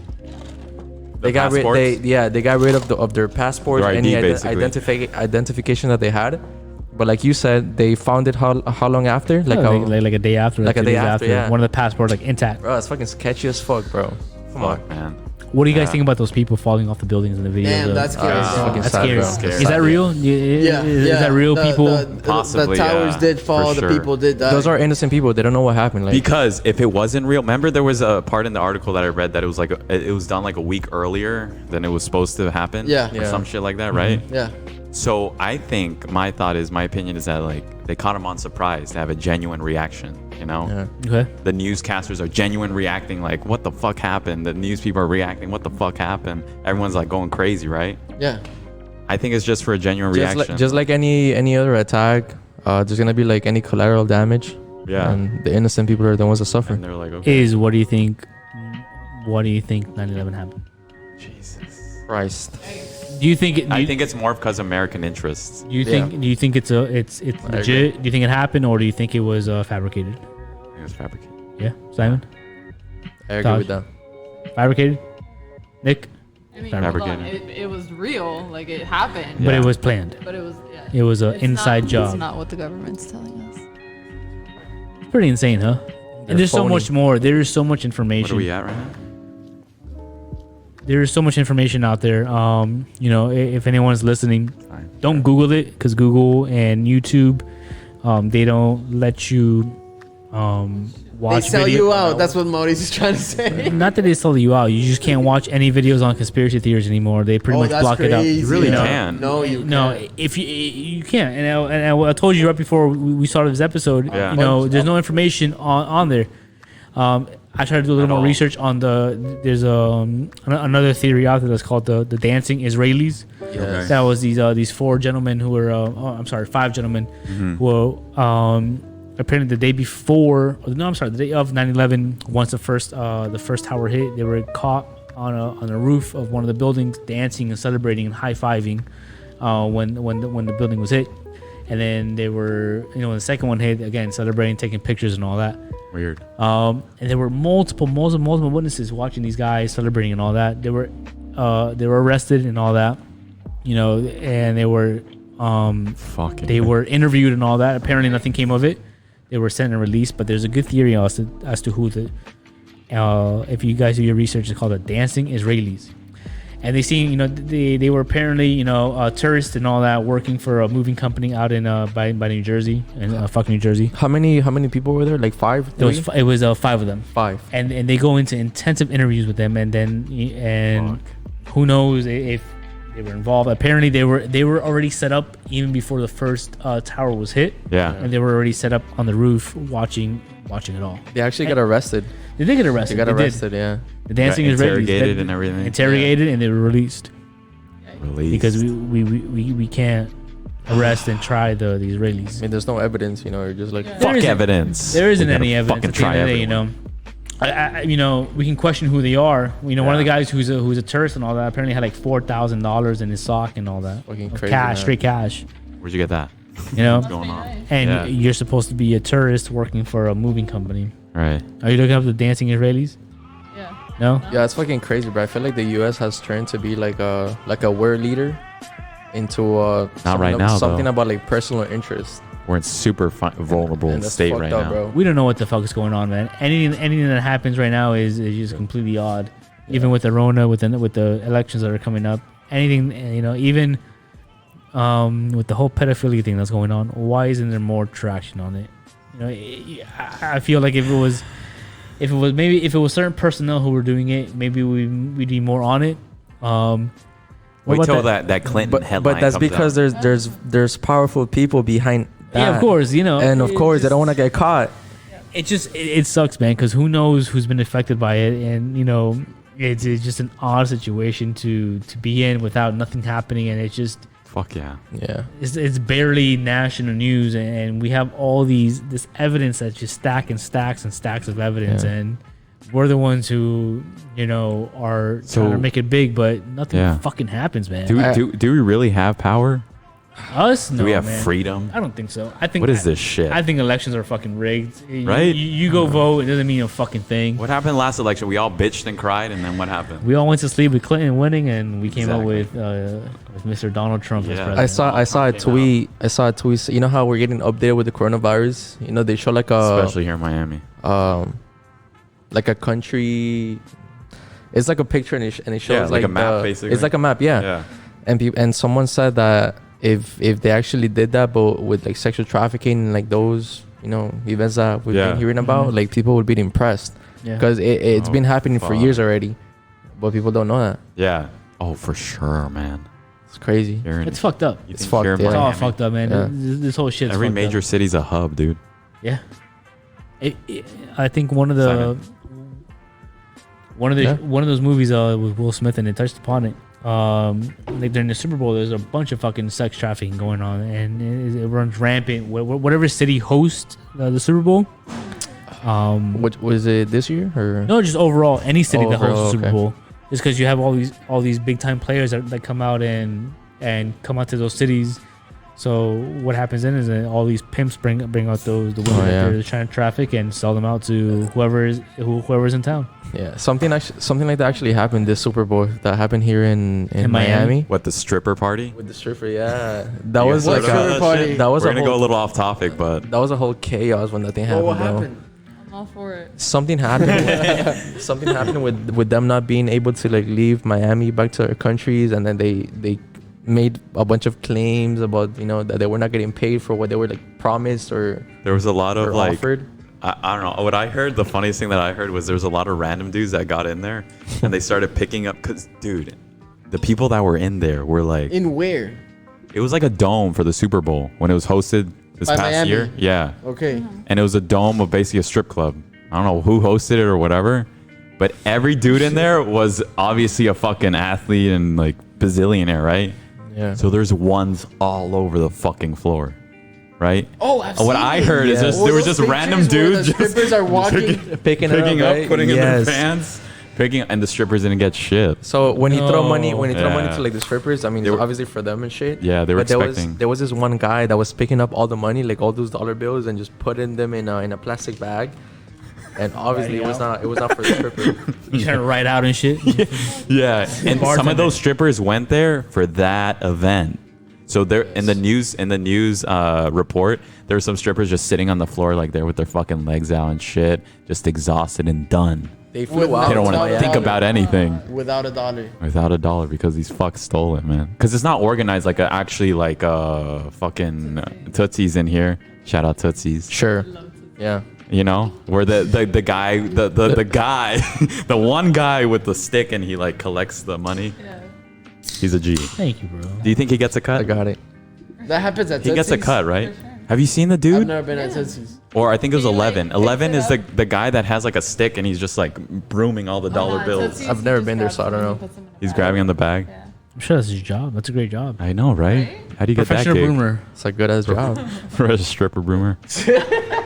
They got rid of their passports, Their any ID, basically. identification that they had. But like you said, they found it how long after? Like like a day after, like a 2 day days after, yeah. one of the passports like intact. bro, it's fucking sketchy as fuck, bro. Come on. Fuck, man. What do you guys Yeah. think about those people falling off the buildings in the video? Damn, that's scary. It's bro. fucking That's sad, scary. bro. Scary. Is that real? Is that real people? Possibly, the towers yeah, did fall. for The sure. people did die. Those are innocent people. They don't know what happened. Like Because if it wasn't real, remember there was a part in the article that I read that it was like it was done like a week earlier than it was supposed to happen. Yeah. Or Yeah. some shit like that, right? Yeah. So I think my opinion is that like they caught him on surprise to have a genuine reaction. You know, yeah. Okay. the newscasters are genuine reacting like, what the fuck happened? The news people are reacting, what the fuck happened? Everyone's like going crazy, right? Yeah. I think it's just for a genuine reaction. Just like any other attack, there's gonna be like any collateral damage. Yeah. And the innocent people are the ones that suffer. And they're like, okay, Is what do you think 9/11 happened? Jesus. Christ. Do you think? I think it's more because of American interests. Do you think it's legit? Do you think it happened, or do you think it was fabricated? I think it was fabricated. Yeah, Simon, I agree Tosh. with that. fabricated. Nick, I mean, Fabricated. hold on. It was real. Like it happened. but Yeah. it was planned. But it was. Yeah. It was an It's inside not, job. It's not what the government's telling us. Pretty insane, huh? And there's so phony. much more. There is so much What information. are we at right now? There is so much information out there. If anyone's listening, Fine. don't Google it because Google and YouTube, they don't let you They watch. sell video- you out. That's what Maurice is trying to say. Not that they sell you out. You just can't watch any videos on conspiracy theories anymore. They pretty much that's block it out. crazy. You really Yeah. can. No, you No, can't. if you can't, I told you right before we started this episode. Yeah. There's no information on there. I tried to do a little At more all. research on there's another theory out there that's called the dancing Israelis. Okay. That was these 4 gentlemen who were 5 gentlemen who were apparently the day before, the day of 9/11. Once the first tower hit, they were caught on a roof of one of the buildings dancing and celebrating and high-fiving when the building was hit. And then they were, when the second one hit, again celebrating, taking pictures and all that. Weird. And there were multiple witnesses watching these guys celebrating and all that. They were arrested and all that, and they were Fucking. they were interviewed and all that. Apparently, nothing came of it. They were sent and released. But there's a good theory as to who if you guys do your research, it's called the dancing Israelis. and they seen, they were apparently, tourists and all that, working for a moving company out in by New Jersey, in fucking New Jersey. How many people were there? Like 5? It was 5 of them. 5. And they go into intensive interviews with them, and who knows if they were involved. Apparently they were already set up even before the first tower was hit. Yeah. And they were already set up on the roof watching it all. They actually got arrested. They did get arrested. They got arrested, yeah. The dancing is interrogated and everything. Interrogated, and they were released. Released. Because we can't arrest and try the Israelis. I mean, there's no evidence, you're just like... Fuck evidence. There isn't We gotta any evidence. fucking At the end of the day, I we can question who they are. One of the guys who's a tourist and all that apparently had like $4,000 in his sock and all that. Fucking crazy, cash, man. straight cash. Where'd you get that? What's going on? And Yeah. you're supposed to be a tourist working for a moving company. Right. Are you looking up the dancing Israelis? Yeah. No. Yeah, it's fucking crazy, bro. I feel like the U.S. has turned to be like a world leader into something though. about like personal interest. We're in super vulnerable And that's state fucked right up, now. bro. We don't know what the fuck is going on, man. Anything that happens right now is just completely odd. Even with the Rona, with the elections that are coming up, anything, even with the whole pedophilia thing that's going on, why isn't there more traction on it? I feel like if it was certain personnel who were doing it, maybe we'd be more on it. Wait till that Clinton headline But that's comes because out. there's powerful people behind that. Yeah, of course, And of course, they don't want to get caught. It sucks, man, because who knows who's been affected by it, and it's just an odd situation to be in without nothing happening, and it's just Fuck yeah. Yeah. it's barely national news, and we have all this evidence that just stacks and stacks of evidence, Yeah. and we're the ones who are trying to make it big, but nothing fucking happens, man. Do we really have power? Us? No, Do we have man. freedom? I don't think so. I think What is this shit? I think elections are fucking rigged. Right? You go vote. It doesn't mean a fucking thing. What happened last election? We all bitched and cried, and then what happened? We all went to sleep with Clinton winning, and we came up Exactly. with Mr. Donald Trump as Yeah. president. I saw a tweet. You know how we're getting updated with the coronavirus? They show like Especially here in Miami. like a country. It's like a picture and it shows like a map, basically. It's like a map, yeah. Yeah. And someone said that if they actually did that, but with like sexual trafficking and like those events that we've been hearing about, like people would be impressed Yeah. because it's been happening for fuck. years already, but people don't know that. Yeah. Oh, for sure, man. It's crazy. It's fucked up. You It's think fucked, here in yeah. It's all Miami? fucked up, man. Yeah. This whole shit's Every fucked major up. city's a hub, dude. Yeah. I think one of the Simon. one of those movies with Will Smith, and it touched upon it. Like during the Super Bowl, there's a bunch of fucking sex trafficking going on, and it runs rampant. Whatever city hosts the Super Bowl. What was it this year or No, just overall, any city that hosts the Overall, Super okay. Bowl. Just because you have all these big time players that come out and come out to those cities. So what happens then is that all these pimps bring out the women that they're trying to traffic and sell them out to whoever's in town. Yeah, something like that actually happened this Super Bowl. That happened here in Miami. What, the stripper party? With the stripper, yeah. That You was guys like heard about a that party. shit? that was We're a gonna go a whole, little off topic, but that was a whole chaos when that thing happened. What bro. happened? I'm all for it. Something happened. Something happened with them not being able to like leave Miami back to their countries, and then they made a bunch of claims about that they were not getting paid for what they were like promised or there was a lot of like offered. I don't know what I heard. The funniest thing that I heard was there was a lot of random dudes that got in there and they started picking up because dude, the people that were in there were like In where? it was like a dome for the Super Bowl when it was hosted this By past Miami? year. Yeah. Okay. And it was a dome of basically a strip club. I don't know who hosted it or whatever, but every dude in there was obviously a fucking athlete and like bazillionaire, right? Yeah. So there's ones all over the fucking floor, right? Oh, I've What seen I it. heard is Yeah. there was just random dudes The strippers are walking. picking picking it up, right? putting in Yes. their pants, and the strippers didn't get shit. So when he throw money, Yeah. to like the strippers, I mean, They were- obviously for them and shit. Yeah, they were But expecting. there was this one guy that was picking up all the money, like all those dollar bills, and just putting them in a plastic bag. And obviously it was not for the stripper. You trying to write out and shit. Yeah, and some Bartender. of those strippers went there for that event. So there in the news report, there were some strippers just sitting on the floor like there with their fucking legs out and shit, just exhausted and done. They flew out. They don't want Without to a think dollar. about anything Without a dollar. without a dollar because these fucks stole it, man. Because it's not organized like actually like fucking Tootsies in here. Shout out Tootsies. Sure. Yeah. You know, where the guy, the guy, the one guy with the stick and he like collects the money. Yeah. He's a G. Thank you, bro. Do you think he gets a cut? I got it. That happens at He gets a Tootsie's? cut, right? Have you seen the I've dude? never been at Tootsie's. Or I think it was He, like, 11. picks 11 it is up. the guy that has like a stick and he's just like brooming all the dollar bills. I've never been there, so I don't know. He's grabbing on the bag. Yeah. I'm sure that's his job. That's a great job. I know, right? Right? How do you get that Professional gig? boomer. It's a good ass job. For a stripper broomer.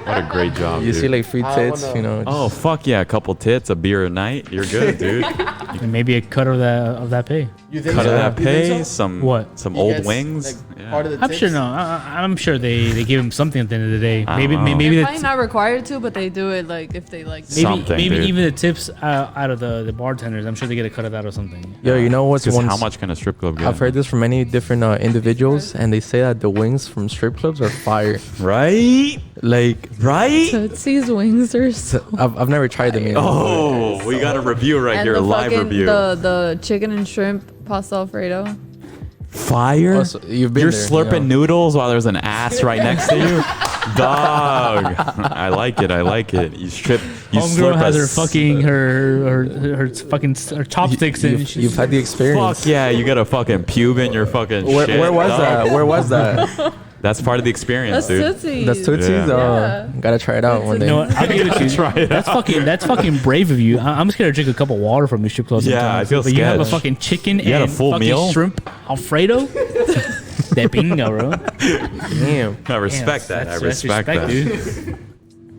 What a great job, You dude. see like free I tits, wanna- you know. Oh fuck yeah, a couple tits, a beer a night, you're good, dude. And maybe a cut of that pay. You think Cut so? of that You think pay, so? some What? some He old gets, wings. like, Yeah. part of the I'm sure tips? no. I'm sure they give him something at the end of the day. I Maybe don't know. maybe They're the probably not required to, but they do it like if they like. Something, maybe dude. even the tips out of the bartenders. I'm sure they get a cut of that or something. Yo, you know what's Because one? how much can a strip club get? I've heard this from many different individuals, and they say that the wings from strip clubs are fire. Right? Like, Right? Tootsie's wings are so. I've never tried them. You know. Oh, we got a review right And here, a the live fucking review. the chicken and shrimp pasta alfredo. Fire? Oh, so you've been You're there, slurping you know. noodles while there's an ass right next to you? Dog. I like it. I like it. You strip. You Homegirl slurp has a her s- fucking her fucking her chopsticks in. You've had the experience. Fuck yeah, you got a fucking pube in your fucking shit. Where was dog. that? Where was that? That's part of the experience, That's dude. Tootsie's. That's Tootsie's. Yeah. Gotta try it out one day. You know what? I'll give it to you. Try it That's fucking brave of you. I'm scared to drink a cup of water from your strip club. Yeah, sometimes. I feel But you have a scared. fucking chicken You had a and full fucking meal? shrimp Alfredo. That bingo, bro. Damn, I respect Damn, that. I that's respect that. dude.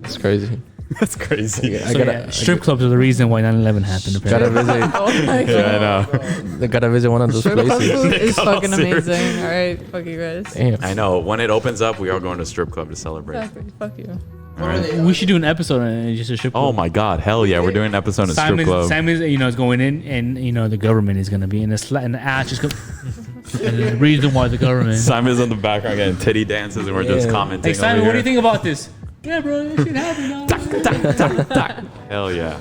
that's crazy. That's crazy. I So, gotta, yeah, strip clubs are the reason why 9/11 happened. gotta Apparently. visit. Oh my god. Yeah, I know. I gotta visit one of those Strip club places. food is fucking serious. amazing. All right, fuck you guys. Damn. I know. When it opens up, we are going to a strip club to celebrate. Exactly. Fuck you. All right. We should do an episode on just a strip club. Oh my God! Hell yeah! We're doing an episode of strip club. Simon's, is going in, and the government is gonna be in the ass. Just go. And the reason why the government. Simon's in the background getting titty dances, and we're just Yeah. commenting. Hey Simon, over what do you here. think about this? Yeah, bro, this shit happened now. Hell yeah!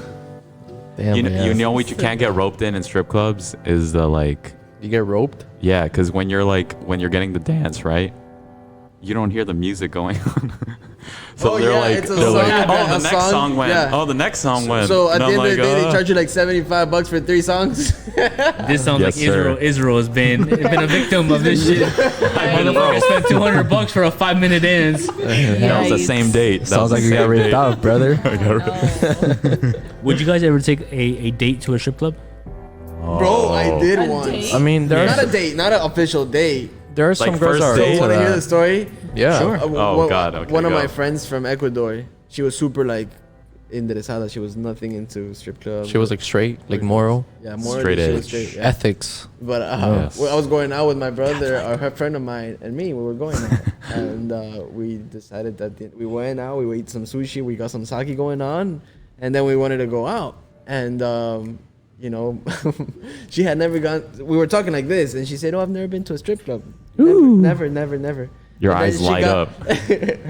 Damn. You know what you can't get roped in strip clubs is the like. You get roped. Yeah, because when you're getting the dance right, you don't hear the music going on. So Oh, they're yeah, like, it's a they're like, song, oh, the a next song, song went. yeah. Oh, the next song went. So at And the I'm end of the like, day, they charge you like $75 for 3 songs. This sounds Yes, like sir. Israel has been a victim of this shit. Motherfucker spent $200 for a 5-minute dance. That was the Yikes. same date. That Sounds was like the you got same raped date. out, brother. Would you guys ever take a date to a strip club? Bro, I did A once. date? I mean, there Not a are date, not an official date. there are some Like girls first that are date? into Want to hear the that. story? Yeah. Sure. Oh, God, okay, one of go. my friends from Ecuador, she was super like interesada. She was nothing into strip clubs. She was like straight, like moral, yeah, more straight she was edge. straight, yeah. ethics. But Yes. I was going out with my brother, or her friend of mine, and me. We were going out, and we decided that we went out. We ate some sushi. We got some sake going on, and then we wanted to go out. And you know, she had never gone. We were talking like this, and she said, "Oh, I've never been to a strip club. Never, never, never." Your And then eyes she light up.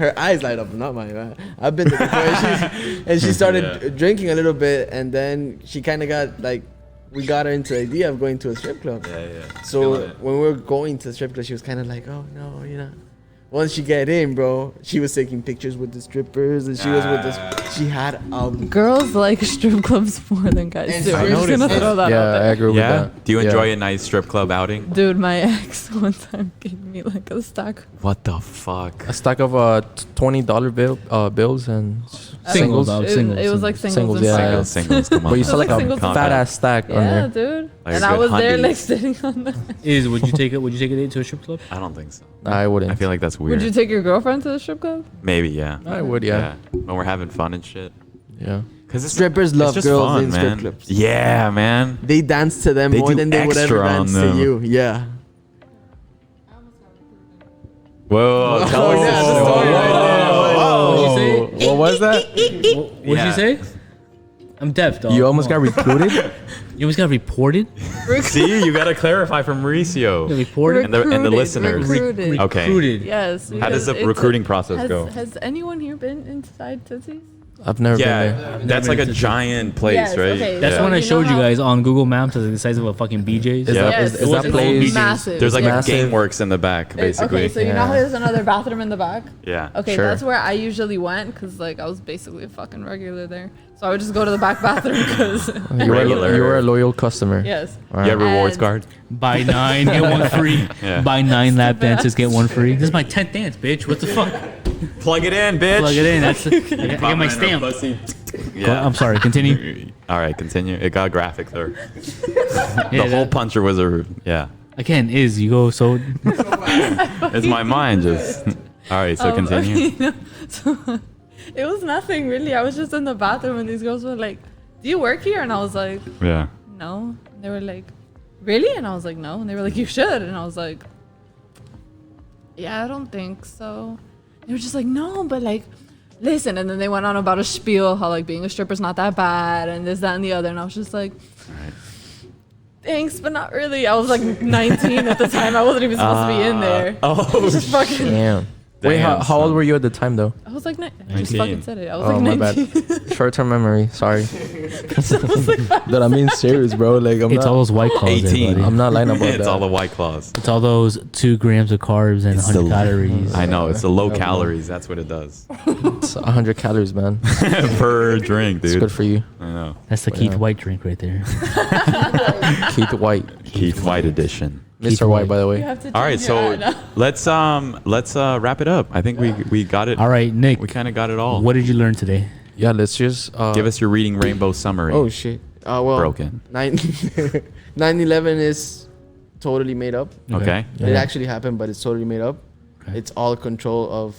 Her eyes light up, not mine. Man. I've been there before. And she started Yeah. drinking a little bit, and then she kind of got like, we got her into the idea of going to a strip club. Yeah, yeah. So Feeling it. when we were going to the strip club, she was kind of like, "Oh no, you know." Once she get in, bro, she was taking pictures with the strippers, and she was with this. She had Girls like strip clubs more than guys And do. I I'm just gonna noticed throw that out Yeah, I there. agree with Yeah. that. Do you Yeah. enjoy a nice strip club outing? Dude, my ex one time gave me like a stack. What the fuck? A stack of $20 bills and Singles, singles. dog. It, Singles. it was like singles, Singles, and yeah. singles. Singles, come on. But you saw like a Singles. fat ass stack on Yeah, there. dude. Like and a I good was there hundies. like sitting on the. Would you take a date to a strip club? I don't think so. I wouldn't. I feel like that's weird. Would you take your girlfriend to the strip club? Maybe, yeah. I would, yeah. When we're having fun and shit. Yeah. Cause it's, Strippers it's love just girls fun, in strip man. clubs. Yeah, man. They dance to them They more do than they would ever extra on dance to them. you. Yeah. Whoa, tell Oh, us yeah, the the story. story right there. What'd you say? What was that? What'd Yeah. you say? I'm deaf, dog. You almost got recruited? You almost got reported. See, you gotta clarify from Mauricio. Reported. And the listeners. Recruited. Okay. Yes. How does the because it's recruiting process go? Has anyone here been inside Tootsie's? I've never been Yeah, there. that's like a been to- giant place, Yes, right? okay. That's yeah. the one I You know showed you how- guys on Google Maps. It's the size of a fucking BJ's. Is Yeah. that, Yes. is It that wasn't place? massive. There's like Massive. a GameWorks in the back, basically. Okay, so you know how Yeah. there's another bathroom in the back? Yeah. Okay, Sure. that's where I usually went because like I was basically a fucking regular there. So I would just go to the back bathroom because Regular. You were a loyal customer. yes. All right. You have rewards And- card? Buy 9, get one free. Yeah. Buy 9 lap dances, get one free. This is my 10th dance, bitch. What the fuck? Plug it in, bitch. Plug it in. That's I got my stamp. Yeah. I'm sorry. Continue. All right, continue. It got graphic there. Yeah, The hole puncher was yeah. again is you go so It's my mind just. All right, so continue. okay, no, so it was nothing really. I was just in the bathroom and these girls were like, "Do you work here?" And I was like, Yeah. "No." And they were like, "Really?" And I was like, "No." And they were like, "You should." And I was like, "Yeah, I don't think so." They were just like, "No, but like, listen." And then they went on about a spiel how like being a stripper's not that bad and this, that, and the other. And I was just like, thanks, but not really. I was like 19 at the time. I wasn't even supposed to be in there. Oh, Just fucking. Damn. Wait, Damn, how old son. were you at the time, though? I was like, I just 19. fucking said it. I was Oh, like my 19. bad. Short-term memory. Sorry. That I mean serious, bro. Like I'm it's all not. those white claws. 18. Everybody. I'm not lying about It's that. all the White Claws. It's all those 2 grams of carbs and It's 100 the- calories. I know, it's the low Yeah, bro. calories. That's what it does. It's 100 calories, man. Per drink, It's dude. good for you. I know. That's the Keith Yeah. White drink right there. Keith White, Keith White edition. Keith Mr. White, White. by the You way. have to All right, change your so ad. let's wrap it up. I think we got it. All right, Nick. We kind of got it all. What did you learn today? Yeah, let's just Give us your reading rainbow summary. Oh shit. Well, Broken. 9/11 is totally made up. Okay. It Yeah. actually happened, but it's totally made up. Okay. It's all control of.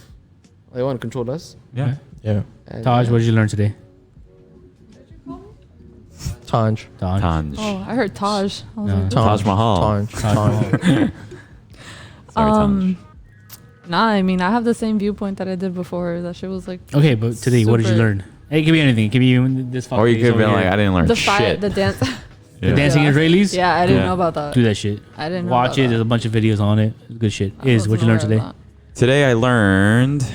They want to control us. Yeah. Yeah. And, Taj, what did you learn today? Tanj. Taj. Tanj. Oh, I heard Taj. I was No. like, Taj Mahal. Tanj. Taj. Tanj. Sorry, Tanj. nah, I mean, I have the same viewpoint that I did before. That shit was like Okay, but today, what did you Super. learn? It could be anything. It could be even this fucking Or you face could have over been like, here. I didn't learn the fire, shit. the dance. Yeah. The dancing Yeah. Israelis. Yeah, I didn't Yeah. know about that. Do that shit. I didn't know Watch about it. that. There's a bunch of videos on it. It's good shit. I Is what you wasn't learned aware today? of Today I learned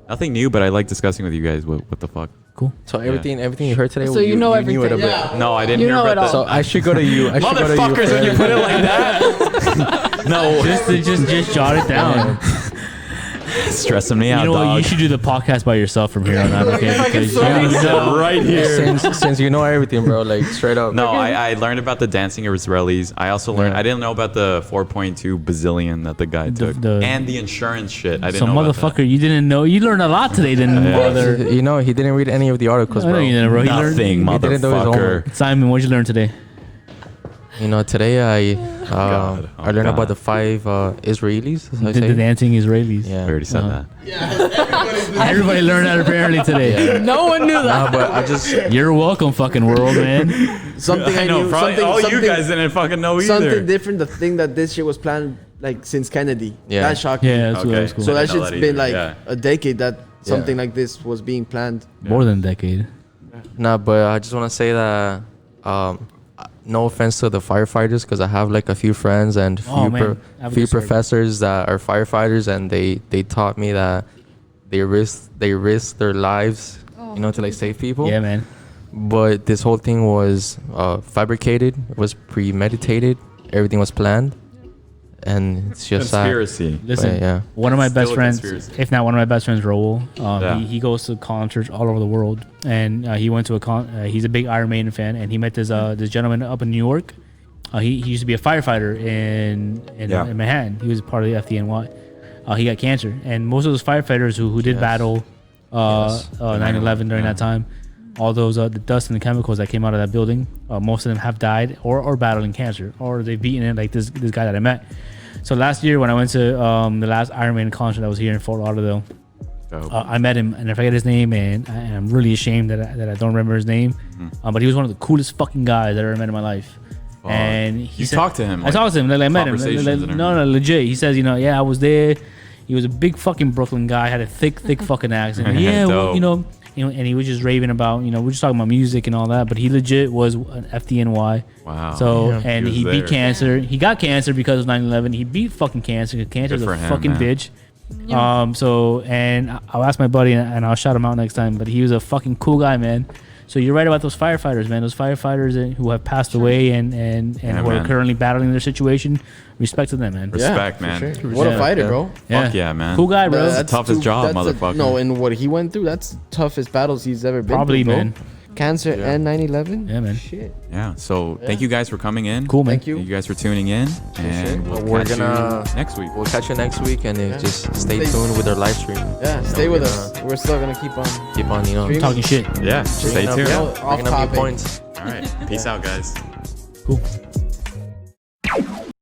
nothing new, but I like discussing with you guys what the fuck. Cool. So everything you heard today, So you know knew it a everything. bit. No, I didn't You hear know about it that. all. So I should go to you. I should go to you. Motherfuckers, when you first. put it like that. No, Just jot it down. stressing me You out, know what? dog. You should do the podcast by yourself from here on out. Okay, because you Fucking know, sorry. right here. Since you know everything, bro, like straight up. No, I learned about the dancing Israelis. I also learned. I didn't know about the 4.2 bazillion that the guy took, the- and the insurance shit. I so didn't know about that. motherfucker, you didn't know. You learned a lot today, then, brother. You know, he didn't read any of the articles, I know bro. you didn't, bro. He learned. Nothing, He didn't do his motherfucker. homework. Simon, what'd you learn today? You know, today I God. Oh, I learned God. about the 5 Israelis. As I The say. dancing Israelis. I Yeah. already said Uh-huh. that. Everybody learned that apparently today. No one knew that. But I just You're welcome, fucking world, man. Something I, I know. knew. Probably Something, all something, you guys didn't fucking know either. Something different. The thing that this shit was planned like since Kennedy. Yeah. That shocked me. Yeah, that's cool. Okay. That's cool. So I that didn't know shit's that been either. like Yeah. a decade that something like this was being planned. More than a decade. but I just want to say that no offense to the firefighters, because I have like a few friends and Oh, man. I have a few good story. professors that are firefighters, and they taught me that they risk their lives, you know, to like save people. Yeah, man. But this whole thing was fabricated. It was premeditated. Everything was planned, and it's just Conspiracy. Listen, yeah. one of my It's best still a friends, conspiracy. if not one of my best friends, Raul, Yeah. he goes to concerts all over the world, and he went to he's a big Iron Maiden fan, and he met this gentleman up in New York. He used to be a firefighter in Manhattan. He was part of the FDNY. He got cancer, and most of those firefighters who did Yes. battle 9/11 during that time, all those the dust and the chemicals that came out of that building, most of them have died or battling cancer, or they've beaten it, like this guy that I met. So last year when I went to the last Iron Man concert that was here in Fort Lauderdale, Dope. I met him, and I forget his name, and I'm really ashamed that I don't remember his name. But he was one of the coolest fucking guys I ever met in my life. Fuck. And he You said, talked to him, I like, talked to him. Like, I met him. conversations and No, legit. He says, I was there. He was a big fucking Brooklyn guy. Had a thick fucking accent. Yeah, well, Dope. and he was just raving about, we're just talking about music and all that. But he legit was an FDNY. Wow. So, Yeah. and He was he beat there. cancer. He got cancer because of 9/11. He beat fucking cancer. Cancer's Good a for him, fucking man. bitch. Yeah. So, and I'll ask my buddy and I'll shout him out next time. But he was a fucking cool guy, man. So you're right about those firefighters, man. Those firefighters who have passed away and who are man. currently battling their situation. Respect to them, man. Respect, for man. sure. What a Yeah. fighter, bro. Fuck yeah, man. Cool guy, bro. That's the toughest job, motherfucker. No, and what he went through, that's the toughest battles he's ever been Probably, through, bro. man. Cancer and 9/11. Yeah, man. Shit. Yeah. So thank you guys for coming in. Cool, man. Thank you. Thank you guys for tuning in, and sure. we'll We're catch gonna- you next week. We'll catch you next week, and Yeah. just stay Stay- tuned with our live stream. Yeah, stay with we're us. We're still gonna keep on. Keep on, Streaming. Talking shit. Yeah. Stay bringing up- tuned. yeah, Off bringing up new topic. points. All right. Peace out, guys. Cool.